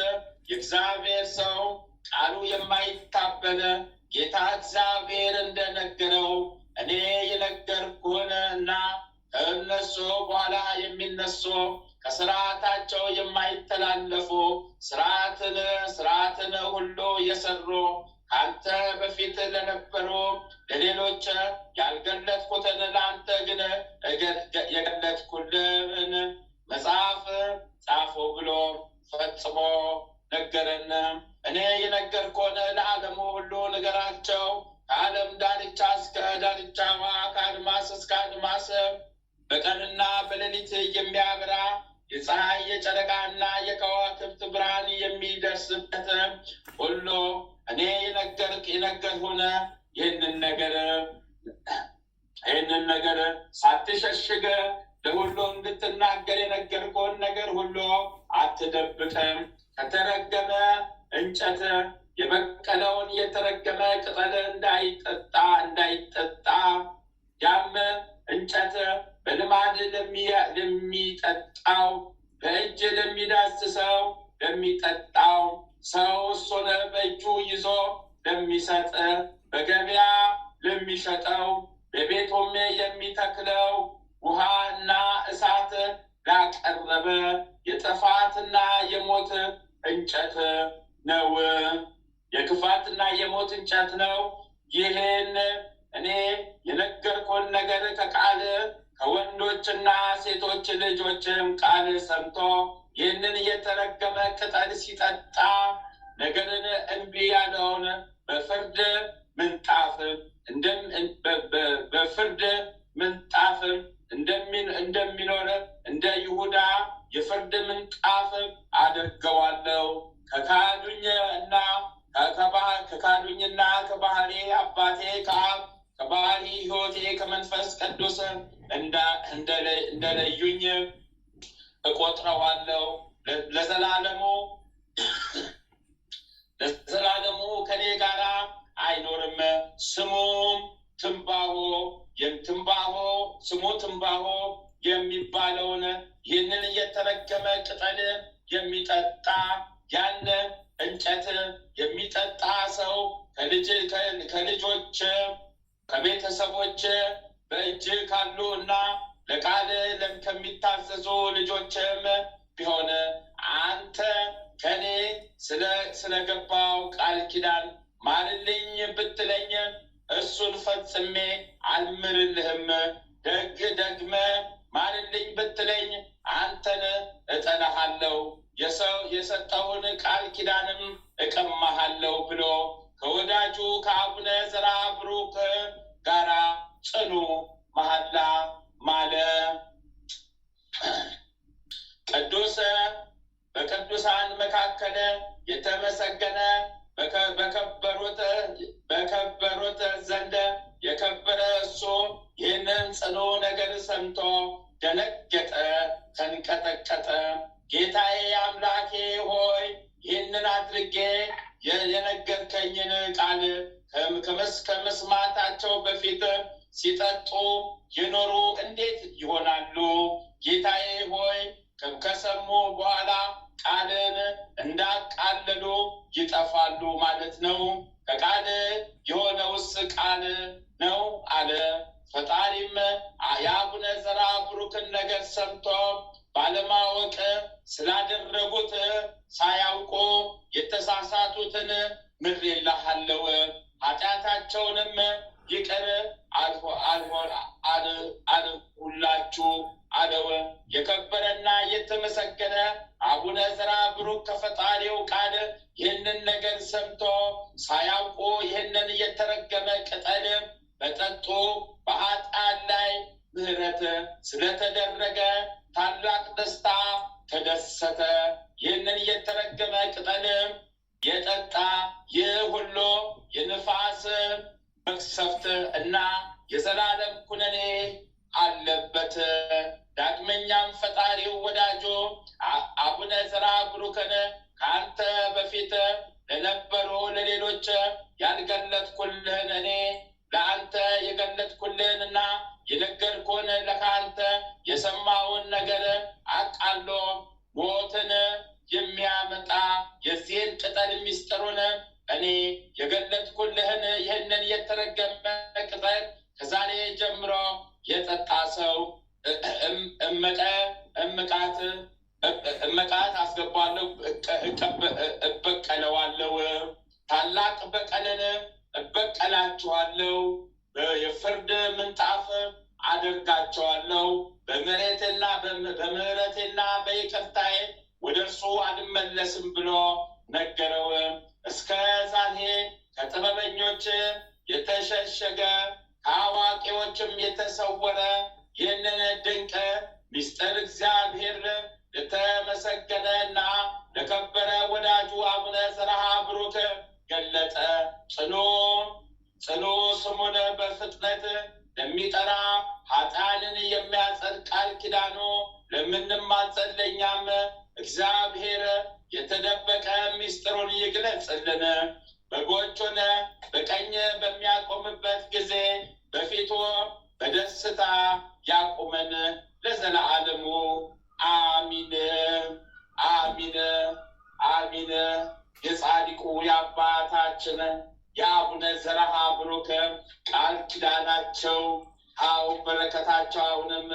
የእግዚአብሔር ሰው ቃሉ የማይታበል ጌታ እግዚአብሔር እንደነገረው እኔ የነገርኩህን እና ከእነሱ በኋላ የሚነሱ ከስርዓታቸው የማይተላለፉ ስርዓትን ሁሉ የሰሩ ከአንተ በፊት ለነበሩ ለሌሎች ያልገለጥኩትን ለአንተ ግን የገለጥኩልህን መጽሐፍ ጻፉ ብሎ ፈጽሞ ነገረን። እኔ የነገርኩህን ለዓለሙ ሁሉ ንገራቸው። ከዓለም ዳርቻ እስከ ዳርቻዋ ከአድማስ እስከ አድማስ በቀንና በሌሊት የሚያበራ የፀሐይ የጨረቃና የከዋክብት ብርሃን የሚደርስበት ሁሉ እኔ የነገርሁህን ይህንን ነገር ሳትሸሽግ ለሁሉ እንድትናገር የነገርኩህን ነገር ሁሉ አትደብቅም። ከተረገመ እንጨት የበቀለውን የተረገመ ቅጠል እንዳይጠጣ ያም እንጨት በልማድ ለሚጠጣው በእጅ ለሚዳስሰው ለሚጠጣው ሰው እሱን በእጁ ይዞ ለሚሰጥ በገበያ ለሚሸጠው በቤቱም የሚተክለው ውሃና እሳት ላቀረበ የጥፋትና የሞት እንጨት ነው። የክፋትና የሞት እንጨት ነው። ይህን እኔ የነገርኩህን ነገር ከቃል ከወንዶችና ሴቶች ልጆችም ቃል ሰምቶ ይህንን የተረገመ ቅጠል ሲጠጣ ነገርን እምቢ ያለውን በፍርድ ምንጣፍ እንደሚኖር እንደ ይሁዳ የፍርድ ምንጣፍ አድርገዋለሁ። ከካዱኝና ከባህሪ አባቴ ከአብ ከባህሪ ሕይወቴ ከመንፈስ ቅዱስ እንደለዩኝ እቆጥረዋለሁ። ለዘላለሙ ከኔ ጋር አይኖርም። ስሙ ትንባሆ የሚባለውን ይህንን የተረገመ ቅጠል የሚጠጣ ያን እንጨት የሚጠጣ ሰው ከልጆች ከቤተሰቦች በእጅ ካሉ እና ለቃል ከሚታዘዙ ልጆችም ቢሆን አንተ ከኔ ስለገባው ቃል ኪዳን ማልልኝ ብትለኝ እሱን ፈጽሜ አልምርልህም። ደግመ ማልልኝ ብትለኝ አንተን እጠላሃለሁ፣ የሰጠውን ቃል ኪዳንም እቀማሃለሁ ብሎ ከወዳጁ ከአቡነ ዘርዓ ብሩክ ጋራ ጽኑ መሐላ ማለ። ቅዱስ ቅዱስ በቅዱሳን መካከል የተመሰገነ በከበሩት ዘንድ የከበረ እሱ ይህንን ጽኑ ነገር ሰምቶ ደነገጠ፣ ተንቀጠቀጠ። ጌታዬ አምላኬ ሆይ ይህንን አድርጌ የነገርከኝን ቃል ከመስማታቸው በፊት ሲጠጡ የኖሩ እንዴት ይሆናሉ? ጌታዬ ሆይ ከሰሙ በኋላ ቃልን እንዳቃለሉ ይጠፋሉ ማለት ነው። ከቃል የሆነውስ ቃል ነው አለ። ፈጣሪም የአቡነ ዘርዓ ቡሩክን ነገር ሰምቶ ባለማወቅ ስላደረጉት ሳያውቁ የተሳሳቱትን ምሬልሃለሁ፣ ኃጢአታቸውንም ይቅር አልሁላችሁ አለው። የከበረና የተመሰገነ አቡነ ዘርዓ ቡሩክ ከፈጣሪው ቃል ይህንን ነገር ሰምቶ ሳያውቁ ይህንን የተረገመ ቅጠል በጠጡ በኃጥአን ላይ ምሕረት ስለተደረገ ታላቅ ደስታ ተደሰተ። ይህንን የተረገመ ቅጠል የጠጣ ይህ ሁሉ የንፋስ መቅሰፍት እና የዘላለም ኩነኔ አለበት። ዳግመኛም ፈጣሪው ወዳጆ አቡነ ዘርዓ ቡሩክን ከአንተ በፊት ለነበሩ ለሌሎች ያልገለጥኩልህን እኔ ለአንተ የገለጥኩልህንና የነገርኩህን ለካንተ የሰማውን ነገር አቃሎ ሞትን የሚያመጣ የዚህን ቅጠል ሚስጥሩን እኔ የገለጥኩልህን ይህንን የተረገመ ቅጠል ከዛሬ ጀምሮ የጠጣ ሰው እመቃት አስገባለሁ፣ እበቀለዋለሁ። ታላቅ በቀልን እበቀላችኋለሁ፣ የፍርድ ምንጣፍ አደርጋቸዋለሁ። በምህረቴና በይቅርታዬ ወደ እርሱ አልመለስም ብሎ ነገረው። እስከ ዛሬ ከጥበበኞች የተሸሸገ ከአዋቂዎችም የተሰወረ ይህንን ድንቅ ምስጢር እግዚአብሔር ለተመሰገነ እና ለከበረ ወዳጁ አቡነ ዘርዓ ቡሩክ ገለጠ። ጽኑ ስሙን በፍጥነት ለሚጠራ ኃጥአንን የሚያጸድቅ ቃል ኪዳኑ ለምንማጸን ለእኛም እግዚአብሔር የተደበቀ ምስጢሩን ይግለጽልን። በጎቹን በቀኝ በሚያቆምበት ጊዜ በፊቱ በደስታ ያቁመን ለዘላለሙ አሚን አሚን አሚን። የጻድቁ የአባታችን የአቡነ ዘርዓ ቡሩክ ቃል ኪዳናቸው በረከታቸው አሁንም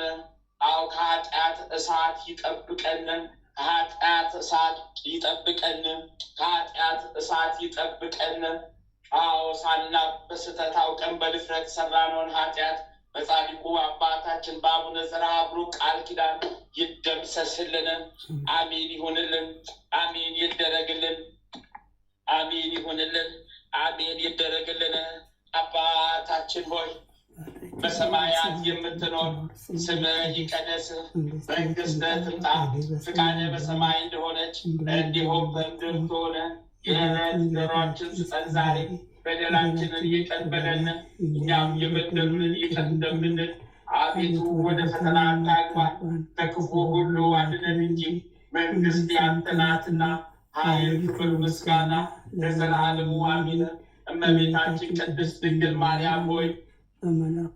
ከኃጢአት እሳት ይጠብቀን፣ ከኃጢአት እሳት ይጠብቀን፣ ከኃጢአት እሳት ይጠብቀን። ሳናውቅ በስህተት አውቀን በድፍረት ሰራነውን ኃጢአት በጻድቁ አባታችን በአቡነ ዘርዓ ቡሩክ ቃል ኪዳን ይደምሰስልን። አሚን ይሁንልን፣ አሚን ይደረግልን፣ አሚን ይሁንልን፣ አሚን ይደረግልን። አባታችን ሆይ በሰማያት የምትኖር ስምህ ይቀደስ፣ መንግሥትህ ትምጣ፣ ፈቃድህ በሰማይ እንደሆነች እንዲሁም በምድር ትሁን። የዕለት እንጀራችንን ስጠን ዛሬ፣ በደላችንን ይቅር በለን እኛም የበደሉንን ይቅር እንደምንል፣ አቤቱ ወደ ፈተና አታግባን ከክፉ ሁሉ አድነን እንጂ መንግሥት ያንተ ናትና ኃይል፣ ክብር፣ ምስጋና ለዘላለሙ አሜን። እመቤታችን ቅድስት ድንግል ማርያም ሆይ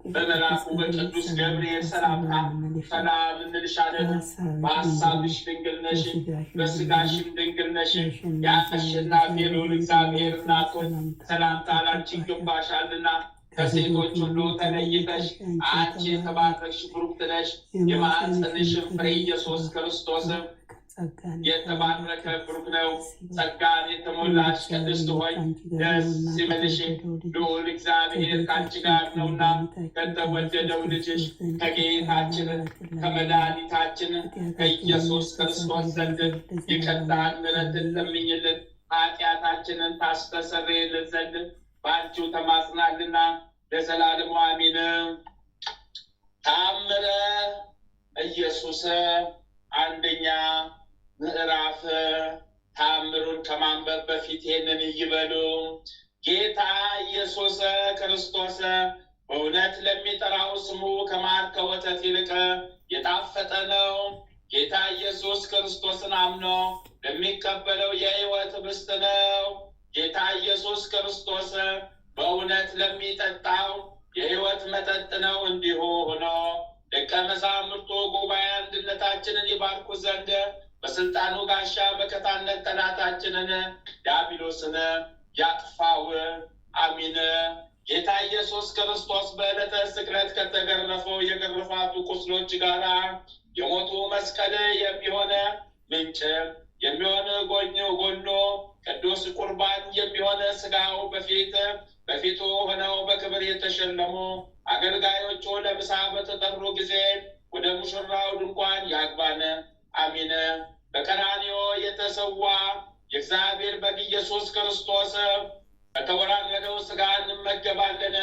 በመልአኩ በቅዱስ ገብርኤል ሰላምታ ሰላም እንልሻለን። በሐሳብሽ ድንግል ነሽ፣ በሥጋሽም ድንግል ነሽ። የአሸናፊ ልዑል እግዚአብሔር እናት ሆይ ሰላምታ ላንቺ ይገባሻልና ከሴቶች ሁሉ ተለይተሽ አንቺ የተባረክሽ ቡርክት ነሽ። የማኅፀንሽም ፍሬ ኢየሱስ ክርስቶስ የተባረከ ቡሩክ ነው። ጸጋን የተሞላሽ ቅድስት ሆይ ደስ ይበልሽ፣ ልዑል እግዚአብሔር ከአንቺ ጋር ነውና ከተወደደው ልጅሽ ከጌታችን ከመድኃኒታችን ከኢየሱስ ክርስቶስ ዘንድ ይቅርታን ምሕረትን ለምኝልን ኃጢአታችንን ታስተሰርይልን ዘንድ በአንቺው ተማጽናልና ለዘላለሙ አሜን። ተአምረ ኢየሱስ አንደኛ ምዕራፍ ተአምሩን ከማንበብ በፊት ይህንን ይበሉ። ጌታ ኢየሱስ ክርስቶስ በእውነት ለሚጠራው ስሙ ከማር ከወተት ይልቅ የጣፈጠ ነው። ጌታ ኢየሱስ ክርስቶስን አምኖ ለሚቀበለው የሕይወት ኅብስት ነው። ጌታ ኢየሱስ ክርስቶስ በእውነት ለሚጠጣው የሕይወት መጠጥ ነው። እንዲሁ ሆኖ ደቀ መዛሙርቱ ጉባኤ አንድነታችንን ይባርኩ ዘንድ በስልጣኑ ጋሻ መከታነት ጠላታችንን ዲያብሎስን ያጥፋው። አሚን። ጌታ ኢየሱስ ክርስቶስ በዕለተ ስቅለት ከተገረፈው የግርፋቱ ቁስሎች ጋር የሞቱ መስቀል የሚሆነ ምንጭ የሚሆን ጎኑ ቅዱስ ቁርባን የሚሆነ ስጋው በፊቱ ሆነው በክብር የተሸለሙ አገልጋዮቹ ለምሳ በተጠሩ ጊዜ ወደ ሙሽራው ድንኳን ያግባን። አሚን። በቀራንዮ የተሰዋ የእግዚአብሔር በግ ኢየሱስ ክርስቶስ ከተወራረደው ስጋ እንመገባለን።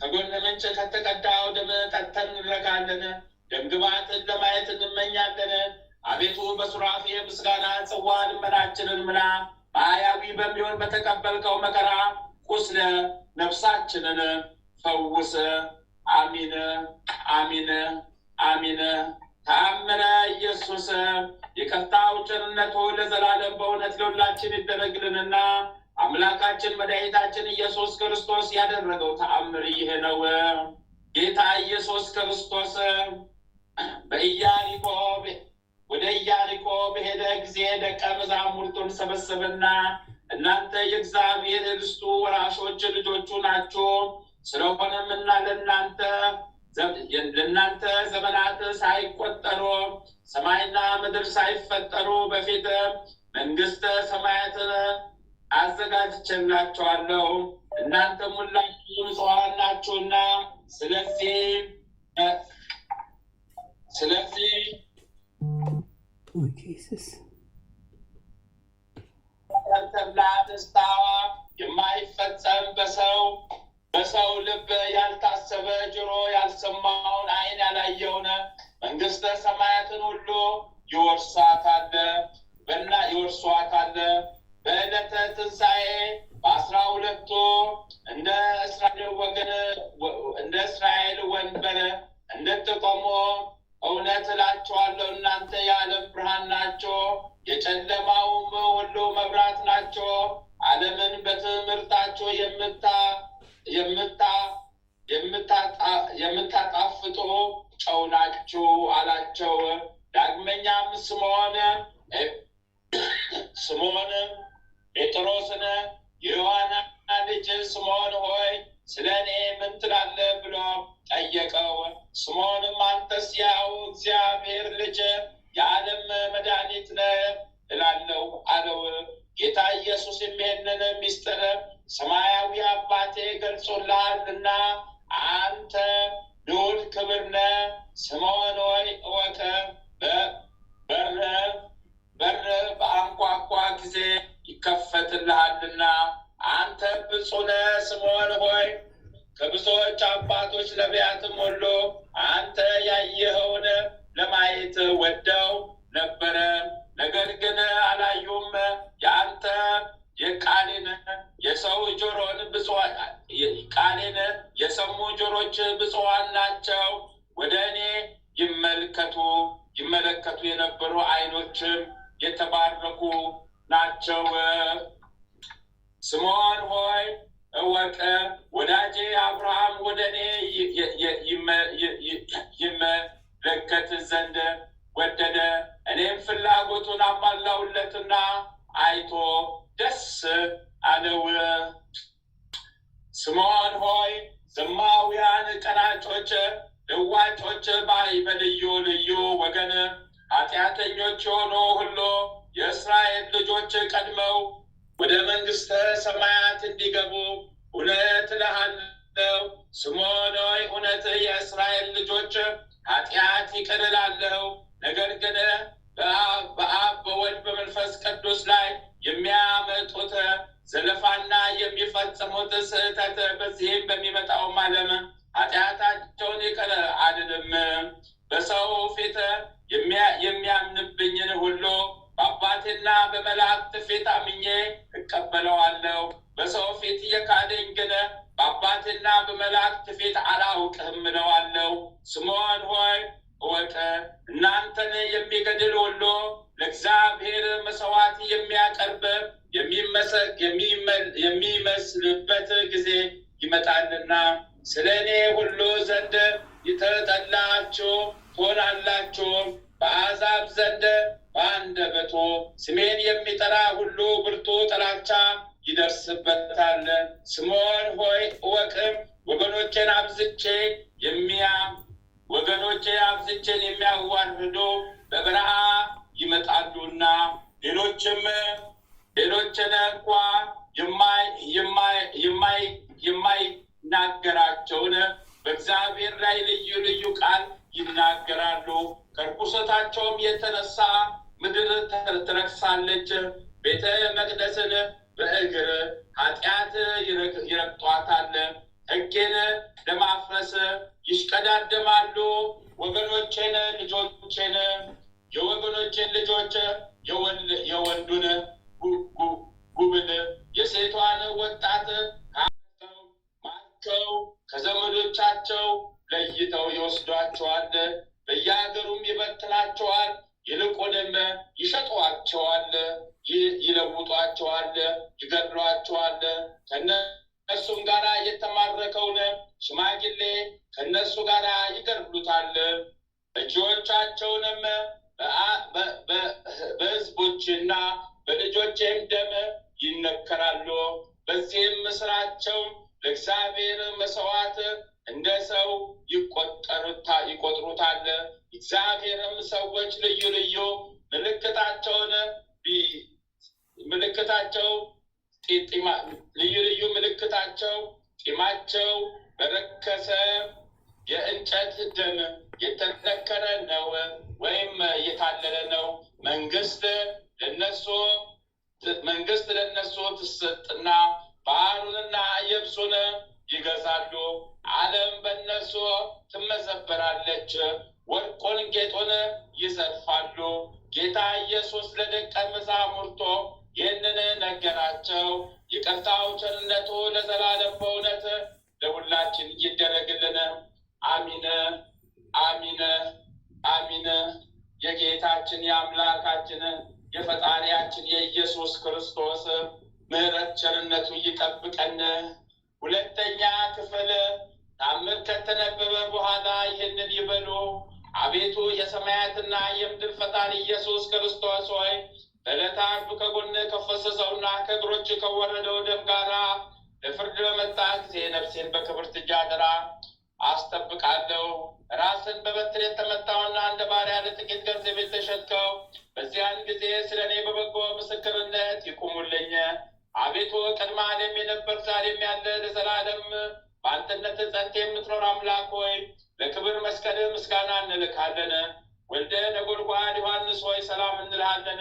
ከጎን ምንጭ ከተቀዳው ደም ጠጥተን እንረካለን። ደምግባትን ለማየት እንመኛለን። አቤቱ በሱራፌ ምስጋና ጽዋ ልመናችንን ምላ። በአያዊ በሚሆን በተቀበልከው መከራ ቁስለ ነፍሳችንን ፈውስ። አሚን አሚን አሚን። ተአምረ ኢየሱስ ይቅርታው ቸርነቱ ለዘላለም በእውነት ለሁላችን ይደረግልንና አምላካችን መድኃኒታችን ኢየሱስ ክርስቶስ ያደረገው ተአምር ይህ ነው። ጌታ ኢየሱስ ክርስቶስ ወደ ኢያሪኮ በሄደ ጊዜ ደቀ መዛሙርቱን ሰበሰበና እናንተ የእግዚአብሔር ርስቱ ወራሾች ልጆቹ ናችሁ። ስለሆነምና ለእናንተ ዘመናት ሳይቆጠሩ ሰማይና ምድር ሳይፈጠሩ በፊት መንግሥተ ሰማያትን አዘጋጅቼላችኋለሁ። እናንተም ሁላችሁ ንጹሐን ናችሁና ስለዚህ ተብላ ደስታዋ የማይፈጸም በሰው ልብ ያልታሰበ ጆሮ ያልሰማውን ዓይን ያላየውን መንግሥተ ሰማያትን ሁሉ ይወርሷታል። በዕለተ ትንሣኤ በ12ቱ እንደ እስራኤል ወንበር እንድትቆሙ እውነት እላችኋለሁ። እናንተ የዓለም ብርሃን ናችሁ፣ የጨለማውም ሁሉ መብራት ናችሁ። ዓለምን በትምህርታችሁ የምታጣፍጡ ጨው ናችሁ አላቸው። ዳግመኛም ስምዖን ጴጥሮስን የዮሐና ልጅ ስምዖን ሆይ ስለ እኔ ምን ትላለህ ብሎ ጠየቀው። ስምዖንም አንተስ ያው እግዚአብሔር ልጅ የዓለም መድኃኒት ነህ እላለሁ አለው። ጌታ ኢየሱስ ይህንን ምስጢር ሰማያዊ አባቴ ገልጾልሃልና አንተ ልዑል ክብር ነህ። ስምዖን ሆይ እወቅ፣ በር በአንኳኳ ጊዜ ይከፈትልሃልና። አንተ ብፁዕ ነህ ስምዖን ሆይ ከብዙዎች አባቶች ነቢያትም ሁሉ አንተ ያየኸውን ለማየት ወደው ነበረ፣ ነገር ግን አላዩም። የአንተ ቃሌን የሰሙ ጆሮች ብፁዓን ናቸው። ወደ እኔ ይመለከቱ የነበሩ ዓይኖችም የተባረኩ ናቸው። ስምዖን ሆይ እወቅ፣ ወዳጄ አብርሃም ወደ እኔ ይመለከት ዘንድ ወደደ። እኔም ፍላጎቱን አሟላሁለትና አይቶ ደስ አለው። ስምዖን ሆይ ዘማውያን፣ ቀራጮች፣ ልዋጮች፣ በልዩ ልዩ ወገን ኃጢአተኞች የሆኑ ሁሉ የእስራኤል ልጆች ቀድመው ወደ መንግሥተ ሰማያት እንዲገቡ እውነት እልሃለሁ። ስምዖን ሆይ እውነት የእስራኤል ልጆች ኃጢአት ይቅር እላለሁ፣ ነገር ግን በአብ በወልድ በመንፈስ ቅዱስ ላይ የሚያመጡት ዘለፋና የሚፈጽሙት ስህተት በዚህም በሚመጣውም ዓለም ኃጢአታቸውን ይቅር አልልም። በሰው ፊት የሚያምንብኝን ሁሉ በአባ በመላእክት ፊት አምኜ እቀበለዋለሁ። በሰው ፊት የካደኝ ግን በአባቴና በመላእክት ፊት አላውቅህም እለዋለሁ። ስምዖን ሆይ እወቅ፣ እናንተን የሚገድል ሁሉ ለእግዚአብሔር መሥዋዕት የሚያቀርብ የሚመስልበት ጊዜ ይመጣልና ስለ እኔ ሁሉ ዘንድ የተጠላችሁ ትሆናላችሁ። በአሕዛብ ዘንድ በአንደበቱ ስሜን የሚጠራ ሁሉ ብርቱ ጥላቻ ይደርስበታል። ስምዖን ሆይ እወቅ፣ ወገኖቼን አብዝቼን የሚያዋርዱ በበረሃ ይመጣሉና ሌሎችን እንኳ የማይናገራቸውን በእግዚአብሔር ላይ ልዩ ልዩ ቃል ይናገራሉ። ከርኩሰታቸውም የተነሳ ምድር ትረክሳለች። ቤተ መቅደስን በእግር ኃጢአት ይረግጧታል። ሕጌን ለማፍረስ ይሽቀዳደማሉ። የወገኖቼን ልጆች የወንዱን ጉብል የሴቷን ወጣት ማርከው ከዘመዶቻቸው ለይተው ይወስዷቸዋል። በየሀገሩም ይበትናቸዋል። ይልቁንም ይሸጧቸዋል፣ ይለውጧቸዋል፣ ይገድሏቸዋል። ከእነሱም ጋር የተማረከውን ሽማግሌ ከእነሱ ጋር ይገድሉታል። እጆቻቸውንም በሕዝቦችና በልጆቼም ደም ይነከራሉ። በዚህም ስራቸው ለእግዚአብሔር መሥዋዕት እንደ ሰው ይቆጥሩታል። እግዚአብሔርም ሰዎች ልዩ ልዩ ምልክታቸው ጢማቸው በረከሰ የእንጨት ደም የተነከረ ነው ወይም የታለለ ነው። መንግስት ለነሱ ትሰጥና ባህሩንና የብሱን ይገዛሉ። ዓለም በእነሱ ትመዘበራለች። ወርቁን ጌጡን ይዘርፋሉ። ጌታ ኢየሱስ ለደቀ መዛሙርቱ ይህንን ነገራቸው። ይቅርታው ቸርነቱ ለዘላለም በእውነት ለሁላችን ይደረግልን። አሚን አሚን አሚን። የጌታችን የአምላካችን የፈጣሪያችን የኢየሱስ ክርስቶስ ምሕረት ቸርነቱ ይጠብቀን። ሁለተኛ ክፍል ታምር ከተነበበ በኋላ ይህንን ይበሉ። አቤቱ የሰማያትና የምድር ፈጣሪ ኢየሱስ ክርስቶስ ሆይ በዕለተ ዓርብ ከጎን ከፈሰሰውና ከእግሮች ከወረደው ደም ጋራ ለፍርድ በመጣ ጊዜ ነፍሴን በክብርት እጅ አደራ አስጠብቃለሁ። ራስን በበትር የተመታውና እንደ ባሪያ ለጥቂት ገንዘብ የተሸጥከው በዚያን ጊዜ ስለ እኔ በበጎ ምስክርነት ይቁሙልኝ። አቤቱ ቅድመ ዓለም የነበር ዛሬም ያለ ለዘላለም በአንድነት ጸንተ የምትኖር አምላክ ሆይ ለክብር መስቀል ምስጋና እንልካለን። ወልደ ነጎድጓድ ዮሐንስ ሆይ ሰላም እንልሃለን።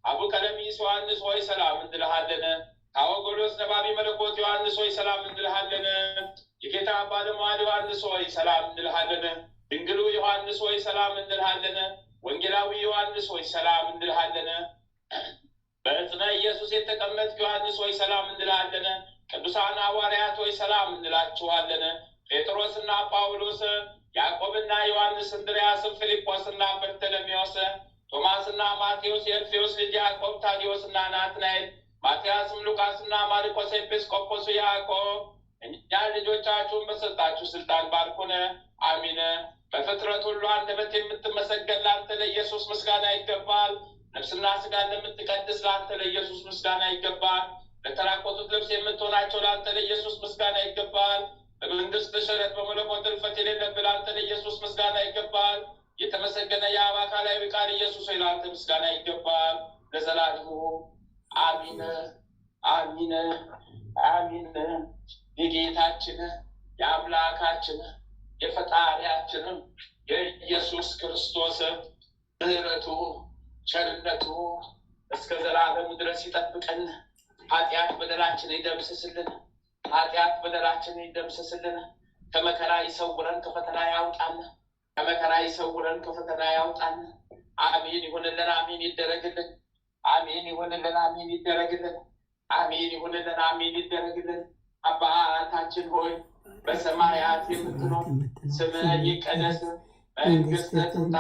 አቡ ቀለሚስ ዮሐንስ ሆይ ሰላም እንልሃለን። ታወጎሎስ ነባቢ መለኮት ዮሐንስ ሆይ ሰላም እንልሃለን። የጌታ ባለሟል ዮሐንስ ሆይ ሰላም እንልሃለን። ድንግሉ ዮሐንስ ሆይ ሰላም እንልሃለን። ወንጌላዊ ዮሐንስ ሆይ ሰላም እንልሃለን። በዕፅነ ኢየሱስ የተቀመጥክ ዮሐንስ ሆይ ሰላም እንልሃለን። ቅዱሳን ሐዋርያት ሆይ ሰላም እንላችኋለን። ጴጥሮስና ጳውሎስ፣ ያዕቆብና ዮሐንስ፣ እንድርያስም፣ ፊልጶስና በርተሎሜዎስ፣ ቶማስና ማቴዎስ፣ የእልፌዎስ ልጅ ያዕቆብ፣ ታዲዮስና ናትናኤል፣ ማትያስም፣ ሉቃስና ማርቆስ፣ ኤጲስቆጶሱ ያዕቆብ እኛ ልጆቻችሁን በሰጣችሁ ስልጣን ባርኩን። አሚን። በፍጥረት ሁሉ አንደበት የምትመሰገን ለአንተ ለኢየሱስ ምስጋና ይገባል። ነፍስና ስጋን ለምትቀድስ ለአንተ ለኢየሱስ ምስጋና ይገባል። ለተራቆቱት ልብስ የምትሆናቸው ለአንተ ለኢየሱስ ምስጋና ይገባል። በመንግስት ሽረት በመለኮት እልፈት የሌለብህ ለአንተ ለኢየሱስ ምስጋና ይገባል። የተመሰገነ የአብ አካላዊ ቃል ኢየሱስ ሆይ ለአንተ ምስጋና ይገባል ለዘላለሙ አሚን አሚን አሚን። የጌታችን የአምላካችን የፈጣሪያችን የኢየሱስ ክርስቶስ ምሕረቱ ቸርነቱ እስከ ዘላለም ድረስ ይጠብቀን። ኃጢአት በደላችን ይደምስስልን። ኃጢአት በደላችን ይደምስስልን። ከመከራ ይሰውረን፣ ከፈተና ያውጣን። ከመከራ ይሰውረን፣ ከፈተና ያውጣን። አሚን ይሁንልን። አሚን ይደረግልን። አሜን ይሁንልን፣ አሜን ይደረግልን፣ አሜን ይሁንልን፣ አሜን ይደረግልን። አባታችን ሆይ በሰማያት የምትኖር ስምህ ይቀደስ፣ መንግሥትህ ትምጣ፣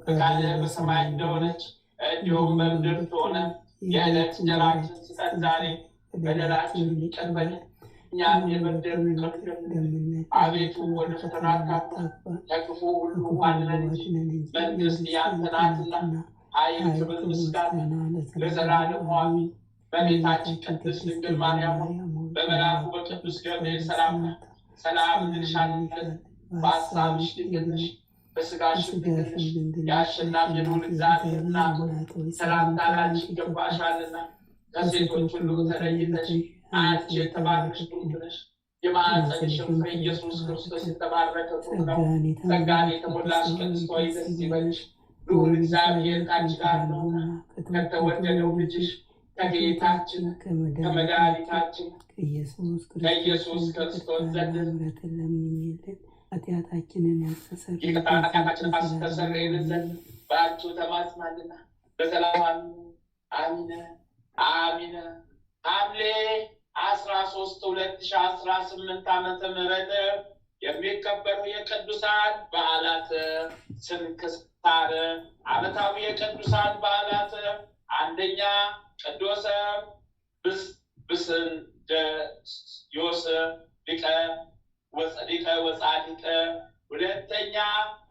ፈቃድህ በሰማይ እንደሆነች እንዲሁም በምድር ትሁን። የዕለት እንጀራችንን ስጠን ዛሬ፣ በደላችንን ይቅር በለን እኛም የበደሉንን ይቅር እንደምንል፣ አቤቱ ወደ ፈተና አታግባን ከክፉ ሁሉ አድነን እንጂ መንግሥት ያንተ ናትና፣ ኃይል፣ ክብር፣ ምስጋና ለዘላለሙ አሜን። በቤታችን ቅድስት ድንግል ማርያም በመልአኩ በቅዱስ ገብርኤል ሰላምታ ሰላም እንልሻለን። በሐሳብሽ ድንግል ነሽ፣ በሥጋሽም ድንግል ነሽ። የአሸናፊ ልዑል እግዚአብሔር እናት ሆይ ሰላምታ ላንቺ ይገባሻልና፣ ከሴቶች ሁሉ ተለይተሽ አንቺ የተባረክሽ ቡሩክ ነሽ። የማኅፀንሽ ፍሬ ኢየሱስ ክርስቶስ የተባረከ ቡሩክ ነው። ጸጋን የተሞላሽ ቅድስት ሆይ ደስ ይበልሽ፣ ልዑል እግዚአብሔር ከአንቺ ጋር ነውና ከተወደደው ልጅሽ ከጌታችን ከመድኃኒታችን ከኢየሱስ ክርስቶስ ዘንድ ምሕረትን ለምኝልን ኃጢአታችንን ያስተሰርይልን ዘንድ በአንቺ ተማጽናልና በሰላም አሚን አሚን። ሐምሌ 13 2018 ዓመተ ምህረት የሚከበሩ የቅዱሳን በዓላት ስንክሳር። ዓመታዊ የቅዱሳን በዓላት አንደኛ ቅዱስ ብስንዮስ ሊቀ ወጻድቅ፣ ሁለተኛ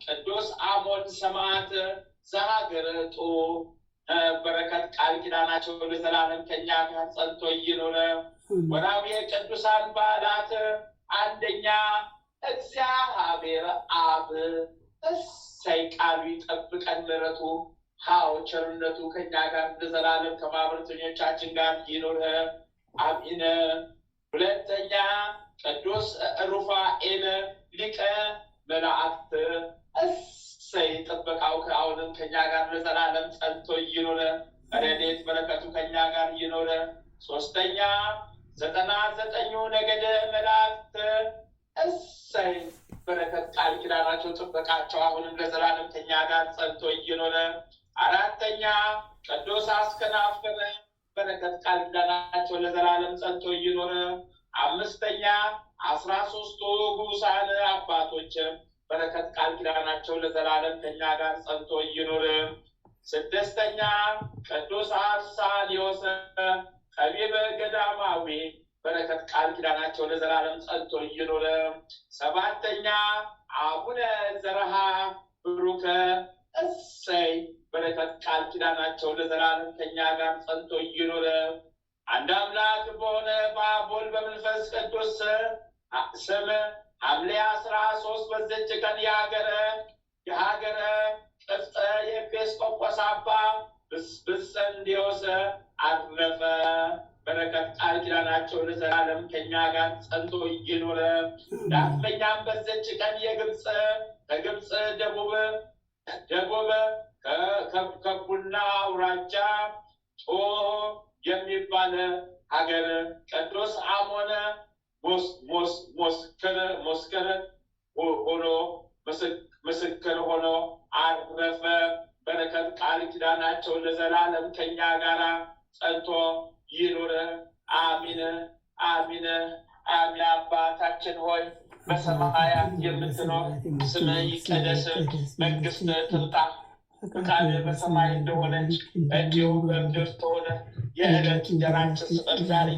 ቅዱስ አሞን ሰማዕት ዘሀገረ ጦር። በረከት ቃል ኪዳናቸው ለዘላለም ከኛ ጋር ጸንቶ ይኑር። ወርኃዊ የቅዱሳን በዓላት አንደኛ እግዚአብሔር አብ እሰይ ቃሉ ይጠብቀን ምሕረቱ ሀው ቸርነቱ ከኛ ጋር ለዘላለም ከማኅበረተኞቻችን ጋር ይኑር አሜን። ሁለተኛ ቅዱስ ሩፋኤል ሊቀ መላእክት እሰይ ጥበቃው አሁንም ከኛ ጋር ለዘላለም ጸንቶ ይኑር። ረድኤት በረከቱ ከኛ ጋር ይኑር። ሶስተኛ 99 ነገደ መላእክት እሰይ በረከት ቃል ኪዳናቸው ጥበቃቸው አሁንም ለዘላለም ከኛ ጋር ጸንቶ ይኑር። አራተኛ ቅዱስ አስከናፍር በረከት ቃል ኪዳናቸው ለዘላለም ጸንቶ ይኑር። አምስተኛ 13ቱ ግዑዛን አባቶች በረከት ቃል ኪዳናቸው ለዘላለም ከኛ ጋር ጸንቶ ይኑር። ስድስተኛ ቅዱስ አርሳልዮስ ጠቢበ ገዳማዊ በረከት ቃል ኪዳናቸው ለዘላለም ጸንቶ ይኑር። ሰባተኛ አቡነ ዘርዓ ብሩክ እሰይ በረከት ቃል ኪዳናቸው ለዘላለም ከኛ ጋር ጸንቶ ይኑር። አንድ አምላክ በሆነ በአብ ወልድ በመንፈስ ቅዱስ ስም ሐምሌ 13 በዚች ቀን የሀገረ ቅፍጠ የኤጲስቆጶስ አባ ብስንዮስ አረፈ። በረከት ቃል ኪዳናቸው ለዘላለም ከኛ ጋር ጸንቶ ይኑር። ዳግመኛም በዚች ቀን ከግብፅ ደቡብ ከቡና አውራጃ ጮ የሚባል ሀገር ቅዱስ አሞነ ሞስክር ሆኖ ምስክር ሆኖ አረፈ። በረከት ቃል ኪዳናቸው ለዘላለም ከኛ ጋር ጸንቶ ይኑር አሚን አሚን አሚን። አባታችን ሆይ በሰማያት የምትኖር ስምህ ይቀደስ፣ መንግሥትህ ትምጣ፣ ፈቃድህ በሰማይ እንደሆነች እንዲሁም በምድር ትሁን። የዕለት እንጀራችንን ስጠን ዛሬ፣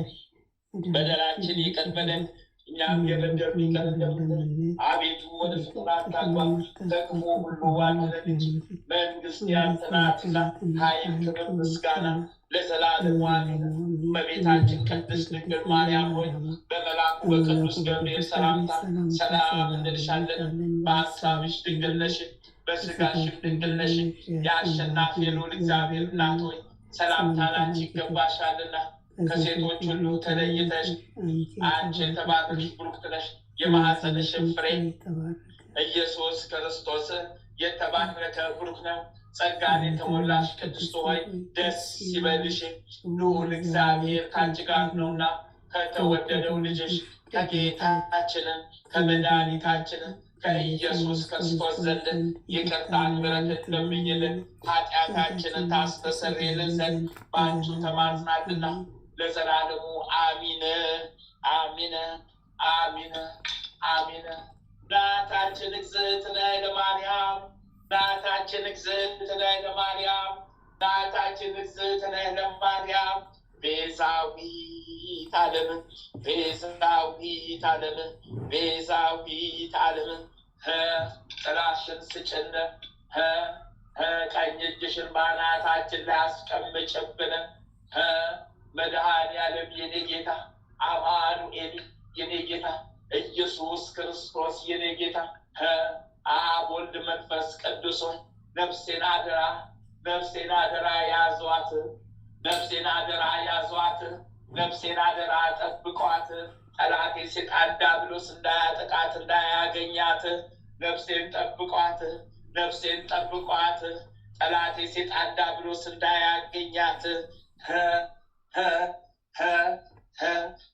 በደላችን ይቅር በለን እኛም የበደሉንን ይቅር እንደምንል፣ አቤቱ ወደ ፈተና አታግባን ከክፉ ሁሉ አድነን እንጂ መንግሥት ያንተ ናትና፣ ኃይል፣ ክብር፣ ምስጋና ለዘላለሙ አሜን። እመቤታችን ቅድስት ድንግል ማርያም ሆይ በመልአኩ በቅዱስ ገብርኤል ሰላምታ ሰላም እንልሻለን። በሐሳብሽ ድንግል ነሽ፣ በሥጋሽም ድንግል ነሽ። የአሸናፊ ልዑል እግዚአብሔር እናት ሆይ ሰላምታ ላንቺ ይገባሻልና፣ ከሴቶች ሁሉ ተለይተሽ አንቺ የተባረክሽ ቡሩክት ነሽ። የማኅፀንሽም ፍሬ ኢየሱስ ክርስቶስ የተባረከ ቡሩክ ነው። ጸጋን የተሞላሽ ቅድስት ሆይ ደስ ይበልሽ፣ ልዑል እግዚአብሔር ከአንቺ ጋር ነውና ከተወደደው ልጅሽ ከጌታችንን ከመድኃኒታችንን ከኢየሱስ ክርስቶስ ዘንድ ይቅርታን ምሕረትን ለምኝልን ኃጢአታችንን ታስተሰርይልን ዘንድ በአንቺ ተማጽናልና ለዘላለሙ አሚን አሚን አሚን አሚን። እናታችን እግዝእትነ ለማርያም እናታችን እግዝእትነ ለማርያም እናታችን እግዝእትነ ለማርያም ቤዛዊተ ዓለም ቤዛዊተ ዓለም ቤዛዊተ ዓለም ጥላሽን ስጭን ቀኝ እጅሽን በአናታችን ላይ አስቀምጭብን መድኃኔዓለም የኔ ጌታ አማኑኤል የኔ ጌታ ኢየሱስ ክርስቶስ የኔ ጌታ አብ ወልድ መንፈስ ቅዱስ ነፍሴን አደራ ያዟት ነፍሴን አደራ ያዟት ነፍሴን አደራ ጠብቋት ጠላቴ ሰይጣን ዲያብሎስ እንዳያጠቃት እንዳያገኛት ነፍሴን ጠብቋት ነፍሴን ጠብቋት ጠላቴ ሰይጣን ዲያብሎስ እንዳያገኛት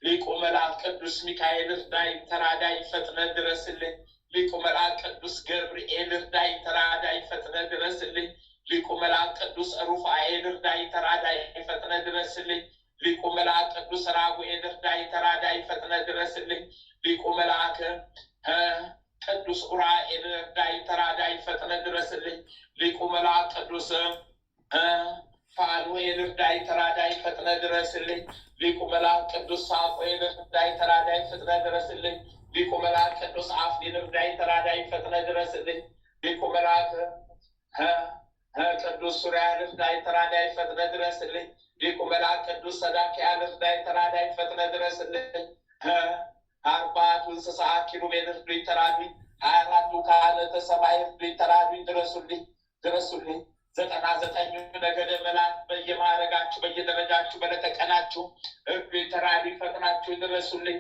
ሊቁ መልአክ ቅዱስ ሚካኤል እርዳኝ ተራዳኝ ፈጥነ ድረስልኝ ሊቁ መልአክ ቅዱስ ገብርኤል እርዳኝ ተራዳኝ ፈጥነ ድረስልኝ ሊቁ መልአክ ቅዱስ ሩፋኤል እርዳኝ ተራዳኝ ፈጥነ ድረስልኝ ሊቁ መልአክ ቅዱስ ራጉኤል እርዳኝ ተራዳኝ ፈጥነ ድረስልኝ ሊቁ መልአክ ቅዱስ ኡራኤል እርዳኝ ተራዳኝ ፈጥነ ድረስልኝ ሊቁ መልአክ ቅዱስ ፋኑኤል እርዳኝ ተራዳኝ ፈጥነ ድረስልኝ ሊቁ መልአክ ቅዱስ ሳሙኤል እርዳኝ ተራዳኝ ፈጥነ ድረስልኝ ሊቁ መልአክ ቅዱስ አፍኒን እርዳኝ ተራዳኝ ፈጥነ ድረስልኝ ሊቁ መልአክ ቅዱስ ሱሪያል እርዳኝ ተራዳኝ ፈጥነ ድረስልኝ ሊቁ መልአክ ቅዱስ ሰዳክያል እርዳኝ ተራዳኝ ፈጥነ ድረስልኝ አርባዕቱ እንስሳ ኪሩቤል እርዱኝ ተራዱኝ 24ቱ ካህናተ ሰማይ እርዱኝ ተራዱኝ ድረሱልኝ ድረሱልኝ 99 ነገደ መላእክት በየማዕረጋችሁ በየደረጃችሁ በለተቀናችሁ እርዱኝ ተራዱኝ ፈጥናችሁ ድረሱልኝ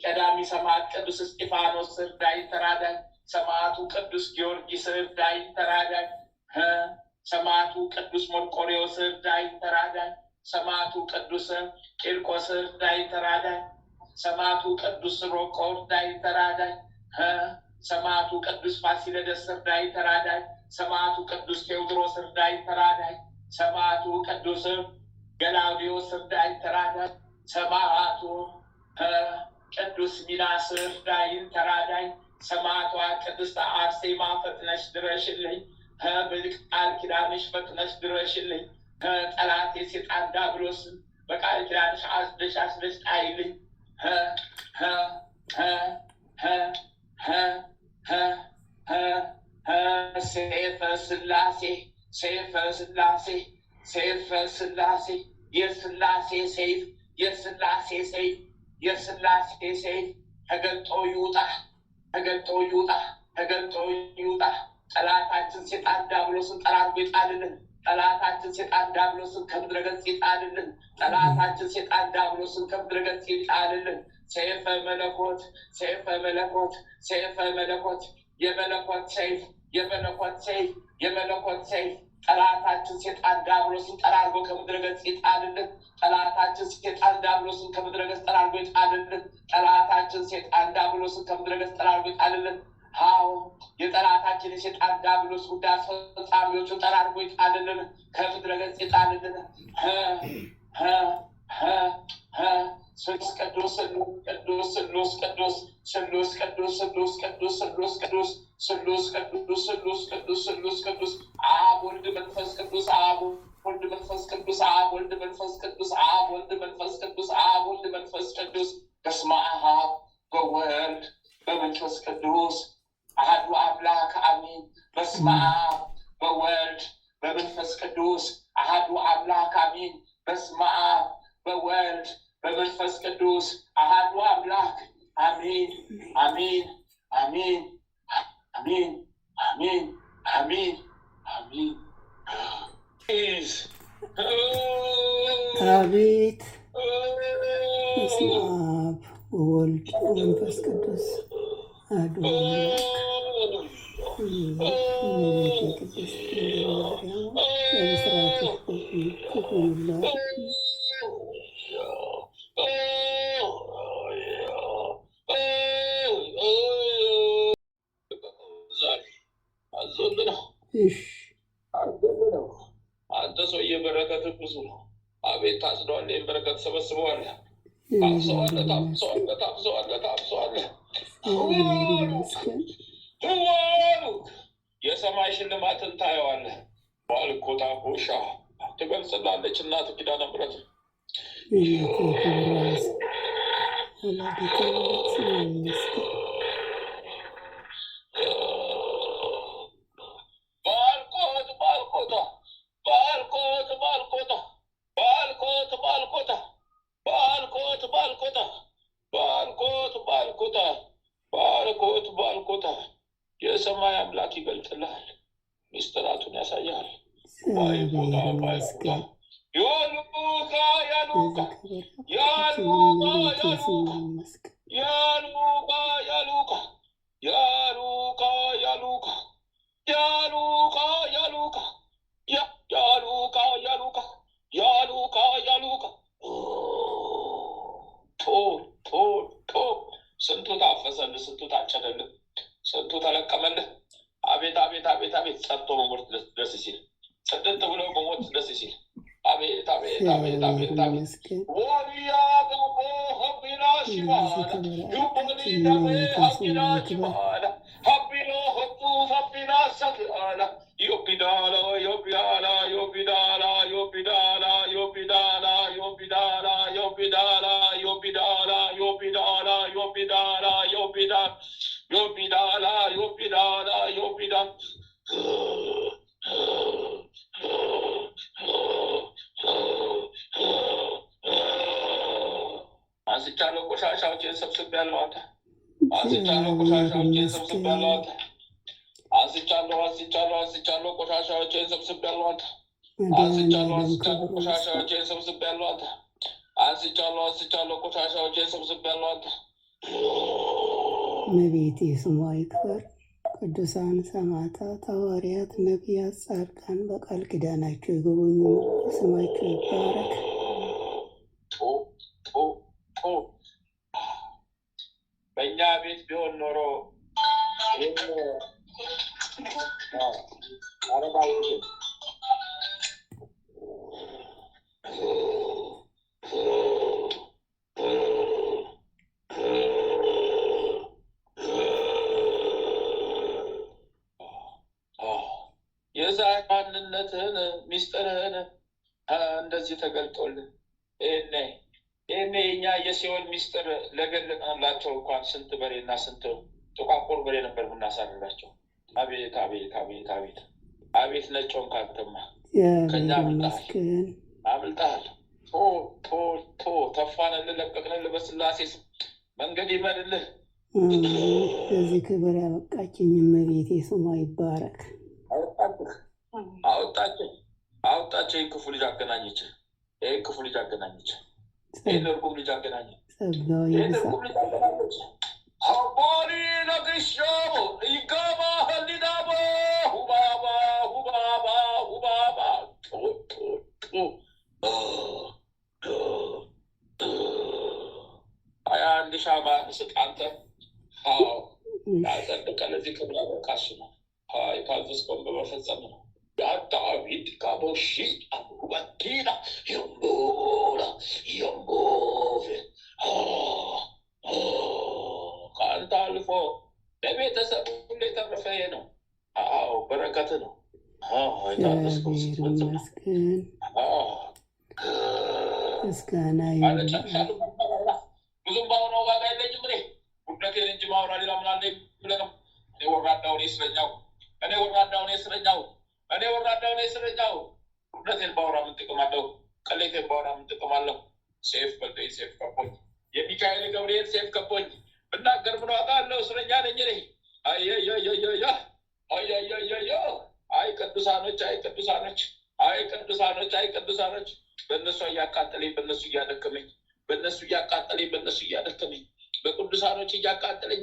ቀዳሚ ሰማዕት ቅዱስ እስጢፋኖስ እርዳኝ ተራዳኝ ሰማዕቱ ቅዱስ ጊዮርጊስ እርዳኝ ተራዳኝ ሰማዕቱ ቅዱስ መርቆሬዎስ እርዳኝ ተራዳኝ ሰማዕቱ ቅዱስ ቂርቆስ እርዳኝ ተራዳኝ ሰማዕቱ ቅዱስ ሮቆ እርዳኝ ተራዳኝ ሰማዕቱ ቅዱስ ፋሲለደስ እርዳኝ ተራዳኝ ሰማዕቱ ቅዱስ ቴዎድሮስ እርዳኝ ተራዳኝ ሰማዕቱ ቅዱስ ገላውዴዎስ እርዳኝ ተራዳኝ ሰማዕቱ ቅዱስ ሚናስ እርዳኝ ተራዳኝ ሰማዕቷ ቅድስት አርሴማ ፈጥነሽ ድረሽልኝ በቃል ኪዳንሽ ፈጥነሽ ድረሽልኝ ጠላቴ ሰይጣን ዲያብሎስ በቃል ኪዳንሽ አስደሽ ጣይልኝ ሰይፈ ሥላሴ ሰይፈ ሥላሴ ሰይፈ ሥላሴ የሥላሴ ሰይፍ የሥላሴ ሰይፍ የሥላሴ ሰይፍ ተገልጦ ይውጣ ተገልጦ ይውጣ ተገልጦ ይውጣ ጠላታችን ሰይጣን ዲያብሎስን ጠራርጎ ይጣልልን ጠላታችን ሰይጣን ዲያብሎስን ከምድረ ገጽ ይጣልልን ጠላታችን ሰይጣን ዲያብሎስን ከምድረ ገጽ ይጣልልን ሰይፈ መለኮት ሰይፈ መለኮት ሰይፈ መለኮት የመለኮት ሰይፍ የመለኮት ሰይፍ የመለኮት ሰይፍ ጠላታችን ሰይጣን ዲያብሎስን ጠራርጎ ከምድረ ገጽ ይጣልልን ጠላታችን ሰይጣን ዲያብሎስን ከምድረ ገጽ ጠራርጎ ይጣልልን ጠላታችን ሰይጣን ዲያብሎስን ከምድረ ገጽ ጠራርጎ ይጣልልን አዎ የጠላታችን የሰይጣን ዲያብሎስ ጉዳይ አስፈጻሚዎቹን ጠራርጎ ይጣልልን ከምድረ ገጽ ይጣልልን ስሉስ ቅዱስ ቅዱስ ስሉስ ቅዱስ ስሉስ ቅዱስ ስሉስ ቅዱስ ስሉስ ቅዱስ ስሉስ ቅዱስ ስሉስ ቅዱስ ስሉስ ቅዱስ አብ ወልድ መንፈስ ቅዱስ አብ ወልድ መንፈስ ቅዱስ አብ ወልድ መንፈስ ቅዱስ አብ ወልድ መንፈስ ቅዱስ አብ ወልድ መንፈስ ቅዱስ በስመ አብ በወልድ በመንፈስ ቅዱስ አሐዱ አምላክ አሜን። በስመ አብ በወልድ በመንፈስ ቅዱስ አሐዱ አምላክ አሜን። በስመ አብ በወልድ በመንፈስ ቅዱስ አሐዱ አምላክ አሜን አሜን አሜን አሜን አሜን አሜን አሜን። አቤት በስመ አብ ወወልድ ወመንፈስ ቅዱስ አሐዱ አምላክ ቅድስት በምስራቅ ይሁንላት አንተ ሰውዬ በረከት ብዙ ነው። አቤት ታጽደዋለህ፣ ይህን በረከት ሰበስበዋለህ። ታብሰዋለህ፣ ታብሰዋለህ፣ ታብሰዋለህ፣ ታብሰዋለህ። የሰማይ ሽልማትን ታየዋለህ። ባልኮታ ኮሻ ትገልጽላለች እናት ኪዳነ ምሕረት ባልኮታ የሰማይ አምላክ ይገልጥልሃል፣ ሚስጥራቱን ያሳያል። ባልኮታ ያሉካ ያሉካ ያሉካ ያሉካ ያሉካ ያሉካ ያሉካ ያሉካ ያሉካ ያሉካ ያሉካ ቶ ስንቱ ታፈሰልህ፣ ስንቱ ታጨደልህ፣ ስንቱ ተለቀመልህ። አቤት አቤት አቤት አቤት ጸጥቶ መሞት ደስ ሲል፣ ጽድት ብሎ መሞት ደስ ሲል፣ አቤት አቤት አቤት አቤት አቤት ወዲያ ገቦ ሀቢላ ሽባላ ዩቦኒ ደሜ ሀቢላ ሽባላ ሀቢሎ ሀቡ ሀቢላ ሰትአላ ዮቢዳላ ዮቢዳላ ዮቢዳላ ዮቢዳላ ዮቢዳላ ዮቢዳላ ዮቢዳላ ዮቢዳላ ዮቢዳላ ዮቢዳላ ዮቢዳላ ዮቢዳላ ዮቢዳላ ዮቢዳ አንስቻለሁ ቆሻሻዎችን ሰብስቤያለሁ አንተ አንስቻለሁ ቆሻሻዎችን ሰብስቤያለሁ አንተ አንስቻለሁ ቆሻሻዎችን ሰብስቤያለሁ አንተ አንስቻለሁ ቆሻሻዎችን ሰብስቤያለሁ አንተ አንስቻለሁ ቆሻሻዎችን ሰብስቤያለሁ አንተ እመቤቴ ስሟ ይክበር። ቅዱሳን ሰማዕታት፣ ሐዋርያት፣ ነቢያት፣ ጻድቃን በቃል ኪዳናቸው የጎበኙ ስማቸው ይባረክ። በእኛ ቤት ቢሆን ኖሮ የዛ ማንነትህን ሚስጥርህን እንደዚህ ተገልጦልን ይህኔ የኛ የሲኦል ሚስጥር ለገለጥንላቸው እንኳን ስንት በሬና ስንት ጥቋቁር በሬ ነበር የምናሳርራቸው። አቤት አቤት አቤት አቤት አቤት ነጮን ካንተማ ከኛ አምልጠሃል። ተፋንልህ፣ ለቀቅንልህ። በስላሴ መንገድ ይመርልህ። ለዚህ ክብር ያበቃችኝ እመቤቴ ስሟ ይባረክ። አወጣቸው። ይህን ክፉ ልጅ አገናኘች። ይህን እርጉም ልጅ አገናኘች። ሀባሪ ነግሾ ይገባ ህሊዳቦ ሁባባ ሁባባ ሁባባ 21 ሻማ ስጥ አንተ። ያጸደቀ ለዚህ ክብር ያበቃሽ ነው። የታዘዝከውን በመፈጸም ነው። ዳዊት ካቦሺ አቡበኪና የምቦላ የምቦፍ ከአንተ አልፎ ለቤተሰብ ሁሉ የተረፈ ነው። በረከት ነው። የታዘዝከውን ስትፈጽም ነው። ምስጋና ብዙም በአሁኑ ዋጋ የለኝም። እኔ ውድነቴን እንጂ ማውራ ሌላ ምን አለኝ ብለህ ነው? እኔ ወራዳው ነኝ እስረኛው። ውድነቴን ባወራ ምን ጥቅም አለው? ቅሌቴን ባወራ ምን ጥቅም አለው? ሴፍ በልቶኝ ሴፍ ከቦኝ፣ የሚካኤል ገብርኤል ሴፍ ከቦኝ ብናገር ምን ዋጋ አለው? እስረኛ ነኝ እኔ። አይ ቅዱሳኖች በእነሱ እያቃጠለኝ በእነሱ እያደከመኝ በቅዱሳኖች እያቃጠለኝ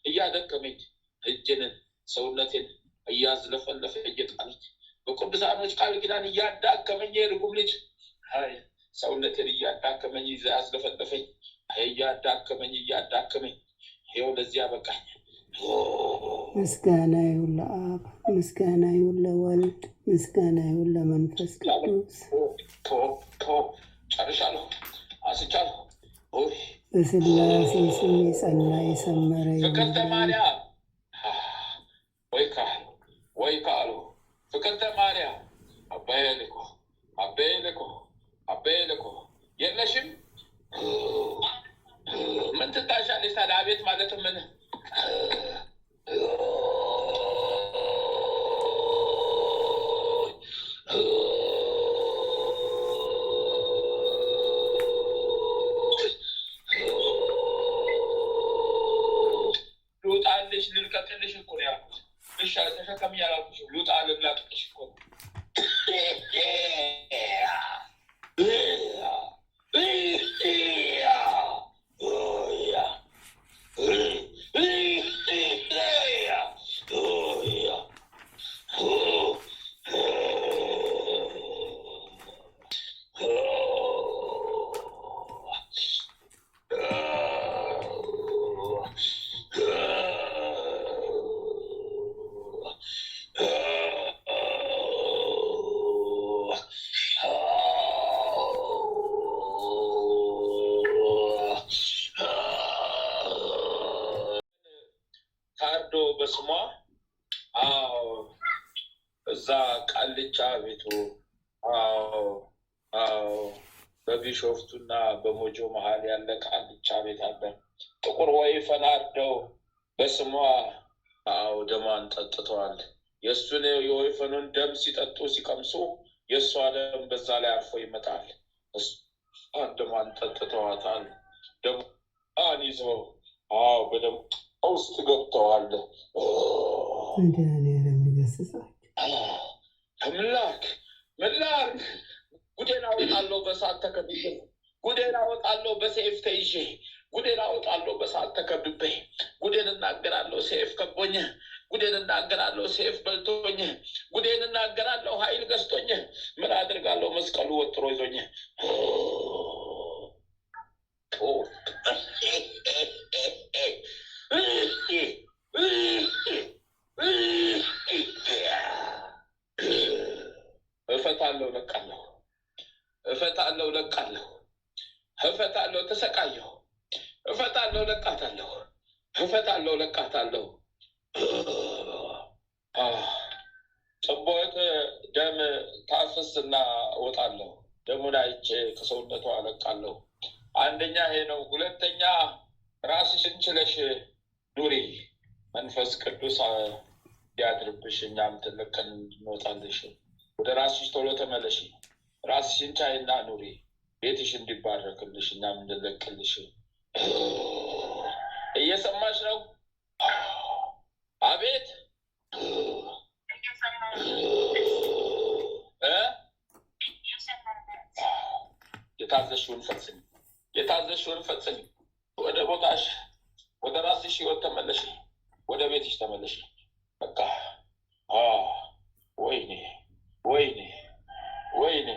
እያደከመኝ እጅንን ሰውነቴን እያዝለፈለፈ እየጣለኝ በቅዱሳኖች ቃል ኪዳን እያዳከመኝ የርጉም ልጅ ሰውነቴን እያዳከመኝ እያዝለፈለፈኝ እያዳከመኝ ይኸው ለዚህ አበቃኝ። ምስጋና ይሁን ለአብ፣ ምስጋና ይሁን ለወልድ፣ ምስጋና ይሁን ለመንፈስ ቅዱስ ጨርሻለሁ፣ አስቻለሁ። በስላሴ ስም የጸና የሰመረ ፍቅርተ ማርያም ወይ ካሉ ፍቅርተ ማርያም አባዬ ልኮ የለሽም። ምን ትታሻለሽ ታዲያ? አቤት ማለት ምን ልውጣልሽ ልልቀቅልሽ እኮ ነው ያልኩት። እሺ ተሸከም ያላልኩሽ ልውጣ ልላቅቅሽ እኮ ነው። በስሟ እዛ ቃልቻ ቤቱ በቢሾፍቱና በሞጆ መሀል ያለ ቃልቻ ቤት አለ። ጥቁር ወይፈን አርደው በስሟ ደሟን ጠጥተዋል። የእሱን የወይፈኑን ደም ሲጠጡ ሲቀምሱ የእሷ ደም በዛ ላይ አርፎ ይመጣል። ደሟን ጠጥተዋታል። ደሟን ይዘው በደም ውስጥ ገብተዋል። መድኃኒዓለም ይገስጻቸው። ምላክ ጉዴን አወጣለሁ በሳት ተከብቤ፣ ጉዴን አወጣለሁ በሰይፍ ተይዤ፣ ጉዴን አወጣለሁ በሳት ተከብቤ፣ ጉዴን እናገራለሁ ሰይፍ ከቦኝ፣ ጉዴን እናገራለሁ ሰይፍ በልቶኝ፣ ጉዴን እናገራለሁ ኃይል ገዝቶኝ፣ ምን አድርጋለሁ መስቀሉ ወጥሮ ይዞኝ። እፈታለሁ ለቃለሁ፣ እፈታለሁ ተሰቃየሁ፣ እፈታለሁ ለቃታለሁ፣ እፈታለሁ ለቃታለሁ። ጽቦት ደም ታፍስና እወጣለሁ፣ ደሙን አይቼ ከሰውነቷ እለቃለሁ። አንደኛ ይሄ ነው። ሁለተኛ ራስሽን ችለሽ ኑሪ፣ መንፈስ ቅዱስ ያድርብሽ፣ እኛም ትልቅን እንወጣልሽ። ወደ ራስሽ ቶሎ ተመለሽ፣ ራስሽን ቻይና ኑሪ፣ ቤትሽ እንዲባረክልሽ፣ እኛም እንለቅልሽ። እየሰማሽ ነው? አቤት የታዘዝሽውን ፈጽሚ፣ የታዘዝሽውን ፈጽሚ። ወደ ቦታሽ፣ ወደ ራስሽ ህይወት ተመለሽ፣ ወደ ቤትሽ ተመለሽ። በቃ ወይኔ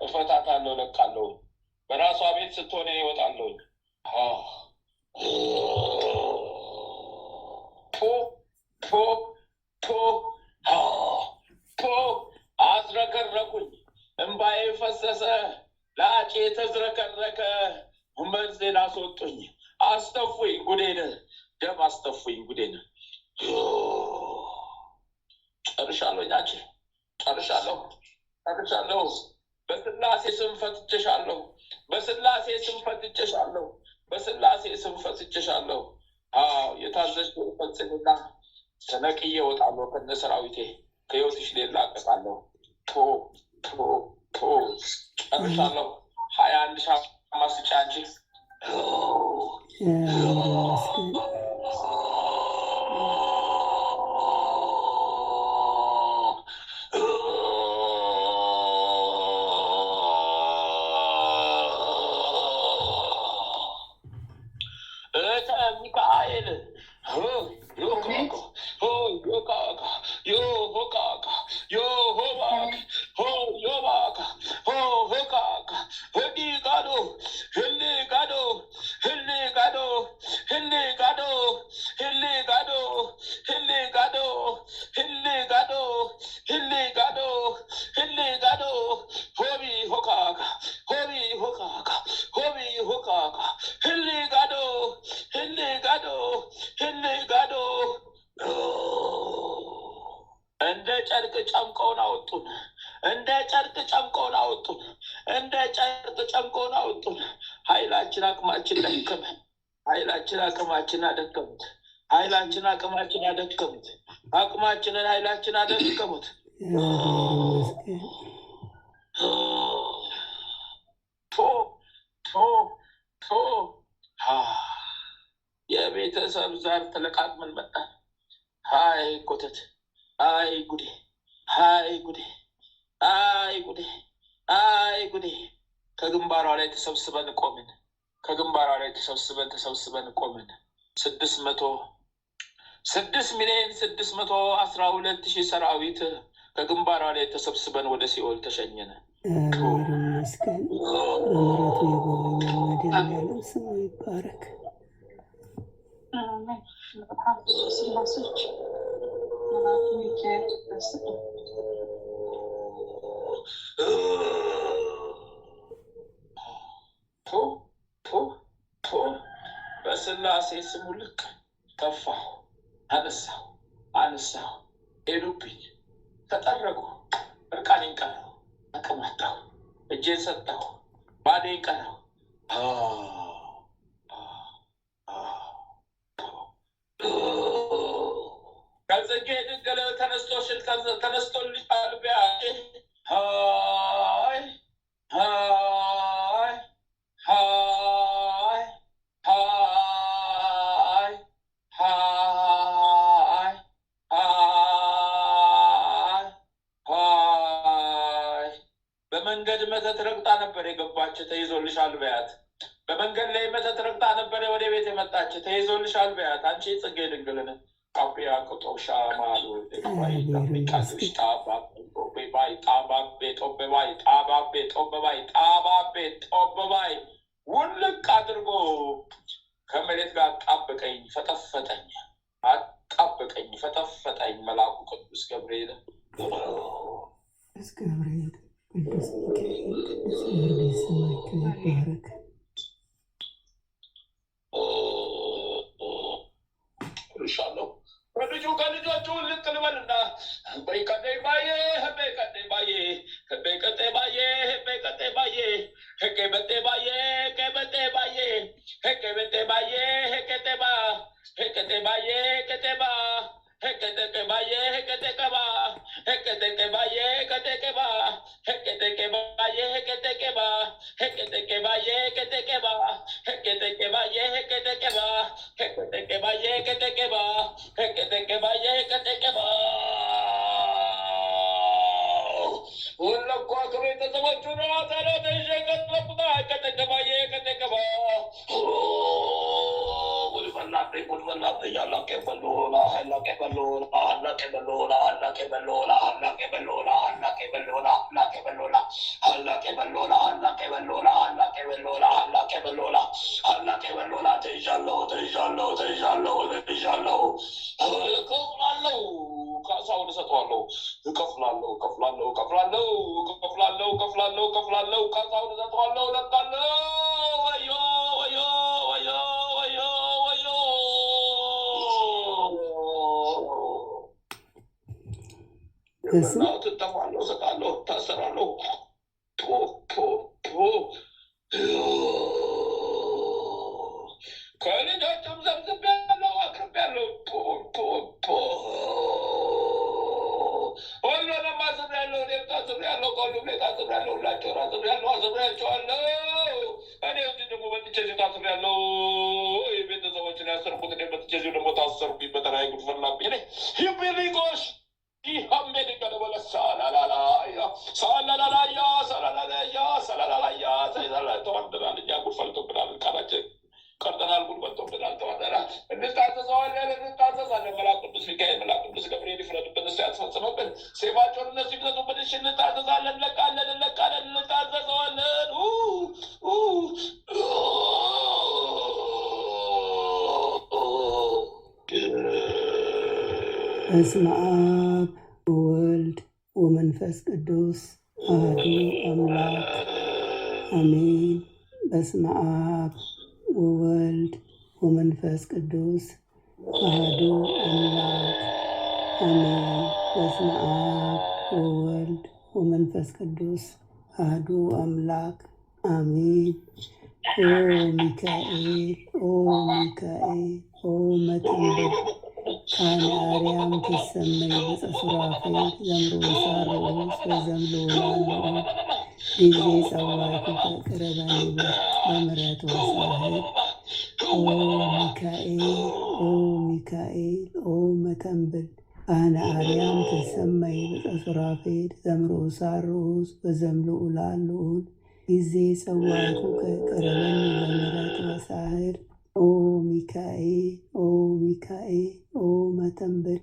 እፈታታለሁ፣ ለቃለሁ። በራሷ ቤት ስትሆነ ይወጣለሁ። አዝረከረኩኝ፣ እምባዬ ፈሰሰ፣ ላጬ ተዝረከረከ፣ መንዜን አስወጡኝ፣ አስተፉኝ ጉዴን፣ ደም አስተፉኝ ጉዴን። ጨርሻለሁ፣ ናች ጨርሻለሁ። በስላሴ ስም ፈትቼሻለሁ፣ በስላሴ ስም ፈትቼሻለሁ፣ በስላሴ ስም ፈትቼሻለሁ። የታዘዝሽውን ፈጽሚና ተነቅዬ እወጣለሁ ከነ ሰራዊቴ፣ ከህይወትሽ ላቀቃለሁ። ጨርሻለሁ። 21 ሻማ ስጪ አንቺ። ሚካኤል Hili gado, አወጡን። እንደ ጨርቅ ጨምቀውን አወጡን። እንደ ጨርቅ ጨምቀውን አወጡን። ኃይላችን አቅማችን ደከመ። ኃይላችን አቅማችን አደከሙት። ኃይላችን አቅማችን አደከሙት። አቅማችንን ኃይላችን አደከሙት። የቤተሰብ ዛር ተለቃቅመን መጣን። አይ ኮተት! አይ ጉዴ! አይ ጉዴ! አይ ጉዴ! አይ ጉዴ! ከግንባሯ ላይ ተሰብስበን ቆምን። ከግንባሯ ላይ ተሰብስበን ቆምን። 6,612,000 ሰራዊት ከግንባሯ ላይ ተሰብስበን ወደ ሲኦል ተሸኘነ። ይመስገን በምሕረቱ የጎበኘን መድኃኒዓለም ስሙ ይባረክ። በስላሴ ስሙ ልክ ጠፋሁ፣ አነሳሁ፣ ሄዱብኝ፣ ተጠረጉ፣ እርቃኔን ቀረሁ፣ አቅም አጣሁ፣ እጄን ሰጠሁ፣ ባዶዬን ቀረሁ። ከጽጌ ድንግል ተነስቶልሻል ቢያይ ሃይ ሃይ ሃይ ሃይ ሃይ ሃይ በመንገድ መተት ረግጣ ነበር የገባች፣ ተይዞልሻል በያት። በመንገድ ላይ መተት ረግጣ ነበር ወደ ቤት የመጣች፣ ተይዞልሻል በያት። አንቺ ጽጌ ድንግልን አብያ ቆጦሻ ማሉ ጣባቤ ውልቅ አድርጎ ከመሬት ጋር አጣበቀኝ፣ ፈጠፈጠኝ። መልአኩ ቅዱስ ገብርኤል ቅዱስ ሚካኤል ቅዱስ ጊዮርጊስ ስማቸው ይባረክ። ከልጆቹ ልቅ ልበልና በይቀጤ ባዬ ካሳውን እሰጠዋለሁ። እከፍላለሁ። ካሳውን እሰጠዋለሁ። እለቃለሁ። ወዮ ወዮ ወዮ ወዮ ወዮ ትጠፋለሁ፣ እሰጣለሁ፣ ታሰራለሁ። ከልጆቹም ሰብስቤያለሁ፣ አቅርቤያለሁ። ሁሉንም አስሬያለሁ። እኔም ታስሬያለሁ፣ ከሁሉም ላይ ታስሬያለሁ። ሁላቸውን አስሬያቸዋለሁ። እኔ እዚህ ደግሞ መጥቼ እዚህ ታስሬያለሁ። የቤተሰቦችን ያሰርኩት እኔ መጥቼ እዚሁ ደግሞ ታሰርኩኝ። በተለያዩ ጉድ ፈላብኝ። ሂቢሊጎሽ ይሀሜድ ቀደበለ ሳላላላያ ተዋርደናል። እኛ ጉድ ፈልቶብናል። ቃላችን ቀርተናል። ጉድ ፈልቶብናል። ተዋርደናል። እንታዘዛለን። መልአክ ቅዱስ ሚካኤል፣ መልአክ ቅዱስ ገብርኤል ይፍረዱብን፣ እሱ ያስፈጽምብን። ሴፋቸውን እነሱ ይግለጡብን። እሺ እንታዘዛለን፣ እንለቃለን፣ እንታዘዘዋለን። በስመ አብ ወወልድ ወመንፈስ ቅዱስ አሐዱ አምላክ አሜን። በስመ አብ ወወልድ ወመንፈስ ቅዱስ አሐዱ አምላክ አሜን። በስመ አብ ወወልድ ወመንፈስ ቅዱስ አሐዱ አምላክ አሜን። ኦ ሚካኤል ኦ ሚካኤል ኦ መተንብል ካነ አርያም ትሰመይ በጸሱራፌል ዘምሮ ሳርዑስ በዘምሎላለው ጊዜ ጸዋዕኩከ ቅረበኒ በምሕረት ወሳህል ኦ ሚካኤል ኦ ሚካኤል ኦ መተንብል ካነ አርያም ትሰመይ በጸሱራፌል ዘምሮ ሳርዑስ በዘምሎላለው ጊዜ ጸዋዕኩከ ቅረበኒ በምሕረት ወሳህል ኦ ሚካኤል ኦ ሚካኤል ኦ መተንብል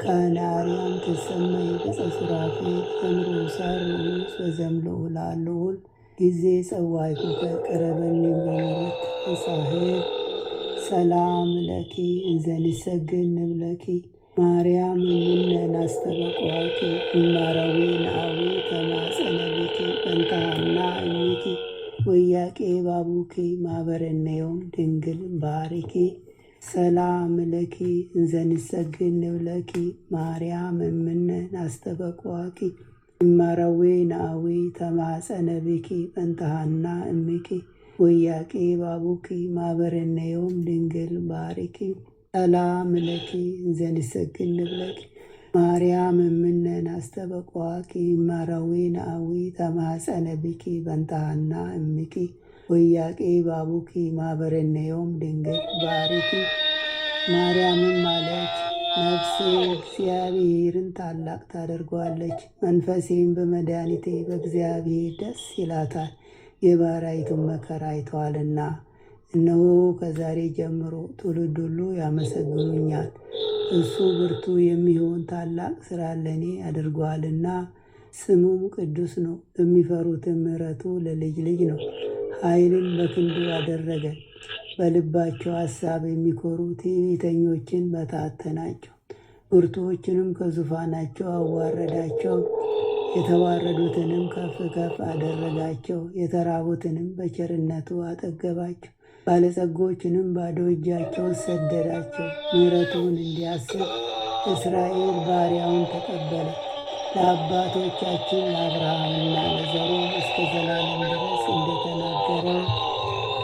ካነ አርያም ትሰመይ በጸሱራፌል ዘምሮ ሳርዑስ በዘምሎላለው ጊዜ ጸዋዕኩከ ቅረበኒ በምሕረት ወሳህል ሰላም ለኪ እንዘ ንሰግድ ንብለኪ ማርያም እምነ ናስተበቅዋኪ እማረዊ ነአዊ ተማጸነ ብኪ በእንተ ሐና እሚኪ ወያቄ ባቡኪ ማኅበረነዮም ድንግል ባርኪ ሰላም ለኪ እንዘ ንሰግድ ንብለኪ ማርያም እምነ ናስተበቅዋኪ እማረዊ ነአዊ ተማጸነ ብኪ በእንተ ሐና እሚኪ ወያቄ ባቡኪ ማኅበረነዮም ድንግል ባርኪ ሰላም ለኪ እንዘ ንሰግድ ንብለኪ ማርያም እምነ ናስተበቅዋኪ እማረዊ ነአዊ ተማጸነ ብኪ በእንተ ሐና እምኪ ወያቄ ባቡኪ ማኅበረነዮም ድንግል ባርኪ። ማርያምም ማለት ነፍሴ እግዚአብሔርን ታላቅ ታደርገዋለች፣ መንፈሴም በመድኃኒቴ በእግዚአብሔር ደስ ይላታል፣ የባሪያይቱን መከራ አይተዋልና። እነሆ ከዛሬ ጀምሮ ትውልድ ሁሉ ያመሰግኑኛል። እሱ ብርቱ የሚሆን ታላቅ ሥራ ለእኔ አድርጓልና፣ ስሙም ቅዱስ ነው። ለሚፈሩትም ምሕረቱ ለልጅ ልጅ ነው። ኃይልን በክንዱ አደረገ። በልባቸው ሐሳብ የሚኮሩ ትዕቢተኞችን በታተናቸው። ብርቱዎችንም ከዙፋናቸው አዋረዳቸው። የተዋረዱትንም ከፍ ከፍ አደረጋቸው። የተራቡትንም በቸርነቱ አጠገባቸው። ባለጸጎችንም ባዶ እጃቸው ሰደዳቸው። ምሕረቱን እንዲያስብ እስራኤል ባሪያውን ተቀበለ። ለአባቶቻችን ለአብርሃምና ለዘሩ እስከ ዘላለም ድረስ እንደተናገረው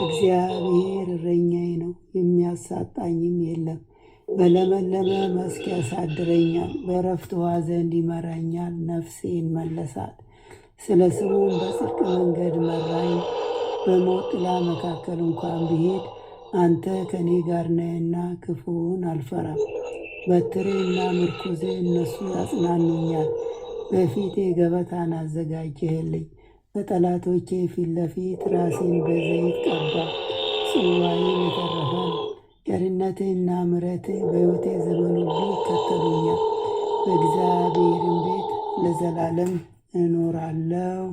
እግዚአብሔር እረኛዬ ነው፣ የሚያሳጣኝም የለም። በለመለመ መስክ ያሳድረኛል፣ በዕረፍት ውኃ ዘንድ ይመራኛል። ነፍሴን መለሳት። ስለ ስሙም በጽድቅ መንገድ መራኝ። በሞት ጥላ መካከል እንኳን ብሄድ አንተ ከእኔ ጋር ነህና ክፉውን አልፈራም። በትሬና ምርኩዜ እነሱ ያጽናኑኛል። በፊቴ ገበታን አዘጋጀህልኝ፣ በጠላቶቼ ፊት ለፊት ራሴን በዘይት ቀባ። ጽዋዬም የተረፈ ነው። ቸርነትህና ምሕረትህ በሕይወቴ ዘመን ሁሉ ይከተሉኛል። በእግዚአብሔርም ቤት ለዘላለም እኖራለሁ።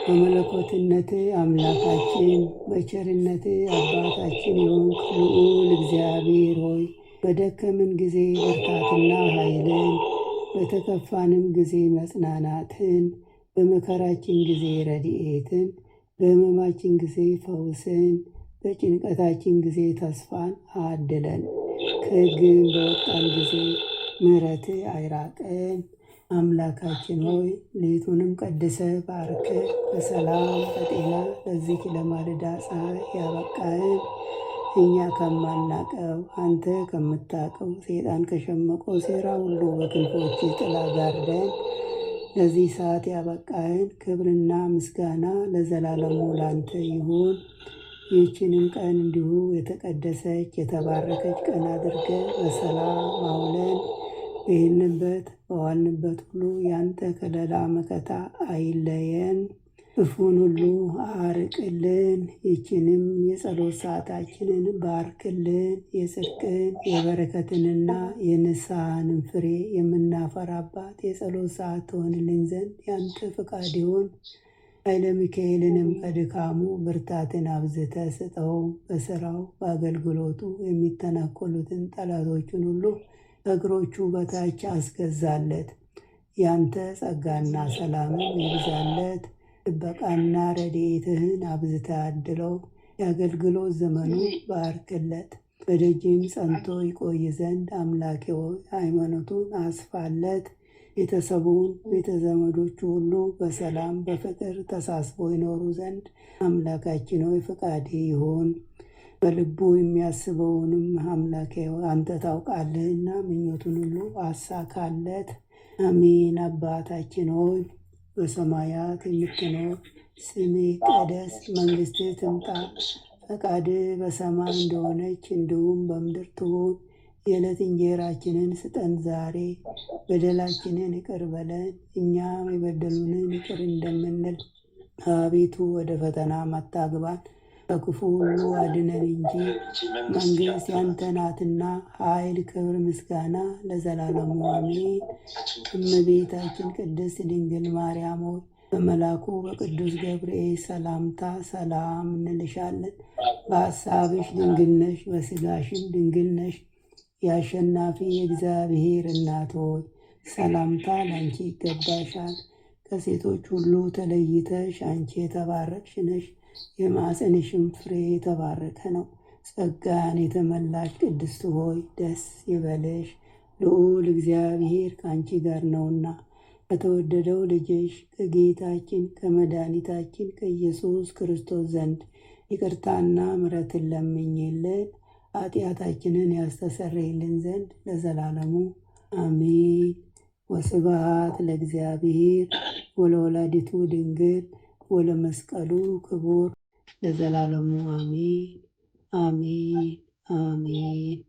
በመለኮትነት አምላካችን በቸርነት አባታችን የሆንክ ልዑል እግዚአብሔር ሆይ በደከምን ጊዜ ብርታትና ኃይልን፣ በተከፋንም ጊዜ መጽናናትን፣ በመከራችን ጊዜ ረድኤትን፣ በሕመማችን ጊዜ ፈውስን፣ በጭንቀታችን ጊዜ ተስፋን አድለን። ከሕግም በወጣን ጊዜ ምሕረትህ አይራቀን። አምላካችን ሆይ ሌቱንም ቀድሰ ባርክ በሰላም በጤና ለዚች ለማለዳ ፀሐይ ያበቃህን እኛ ከማናቀው አንተ ከምታቀው ሰይጣን ከሸመቀው ሴራ ሁሉ በክንፎች ጥላ ጋርደን ለዚህ ሰዓት ያበቃህን ክብርና ምስጋና ለዘላለሙ ላንተ ይሁን። ይህችንም ቀን እንዲሁ የተቀደሰች የተባረከች ቀን አድርገ በሰላም አውለን ይህንበት በዋልንበት ሁሉ ያንተ ከለላ መከታ አይለየን። ክፉን ሁሉ አርቅልን። ይችንም የጸሎት ሰዓታችንን ባርክልን። የጽድቅን የበረከትንና የንስሐንም ፍሬ የምናፈራባት የጸሎት ሰዓት ትሆንልን ዘንድ ያንተ ፈቃድ ይሁን። ኃይለ ሚካኤልንም ከድካሙ ብርታትን አብዝተ ስጠው። በስራው በአገልግሎቱ የሚተናኮሉትን ጠላቶቹን ሁሉ እግሮቹ በታች አስገዛለት። ያንተ ጸጋና ሰላምን ይብዛለት። ጥበቃና ረድኤትህን አብዝተ አድለው። የአገልግሎት ዘመኑ ባርክለት። በደጅም ጸንቶ ይቆይ ዘንድ አምላኬ ሆይ ሃይማኖቱን አስፋለት። ቤተሰቡን ቤተዘመዶቹ ሁሉ በሰላም በፍቅር ተሳስቦ ይኖሩ ዘንድ አምላካችን ሆይ ፈቃድ ይሁን። በልቡ የሚያስበውንም አምላኬ አንተ ታውቃለህና ምኞቱን ሁሉ አሳካለት። አሜን። አባታችን ሆይ በሰማያት የምትኖር ስምህ ይቀደስ፣ መንግሥትህ ትምጣ፣ ፈቃድህ በሰማይ እንደሆነች እንዲሁም በምድር ትሁን። የዕለት እንጀራችንን ስጠን ዛሬ፣ በደላችንን ይቅር በለን እኛም የበደሉንን ይቅር እንደምንል፣ አቤቱ ወደ ፈተና አታግባን ከክፉ ሁሉ አድነን እንጂ መንግሥት ያንተ ናትና፣ ኃይል፣ ክብር፣ ምስጋና ለዘላለሙ አሜን። እመቤታችን ቅድስት ድንግል ማርያም ሆይ በመልአኩ በቅዱስ ገብርኤል ሰላምታ ሰላም እንልሻለን። በሐሳብሽ ድንግል ነሽ፣ በሥጋሽም ድንግል ነሽ። የአሸናፊ የእግዚአብሔር እናት ሆይ ሰላምታ ለአንቺ ይገባሻል። ከሴቶች ሁሉ ተለይተሽ አንቺ የተባረክሽ ነሽ፣ የማኅፀንሽም ፍሬ የተባረከ ነው። ጸጋን የተመላሽ ቅድስት ሆይ ደስ ይበልሽ፣ ልዑል እግዚአብሔር ከአንቺ ጋር ነውና ከተወደደው ልጅሽ ከጌታችን ከመድኃኒታችን ከኢየሱስ ክርስቶስ ዘንድ ይቅርታና ምሕረትን ለምኝልን ኃጢአታችንን ያስተሰርይልን ዘንድ ለዘላለሙ አሜን። ወስብሐት ለእግዚአብሔር ወለወላዲቱ ድንግል ወለመስቀሉ ክቡር ለዘላለሙ አሜን አሜን አሜን።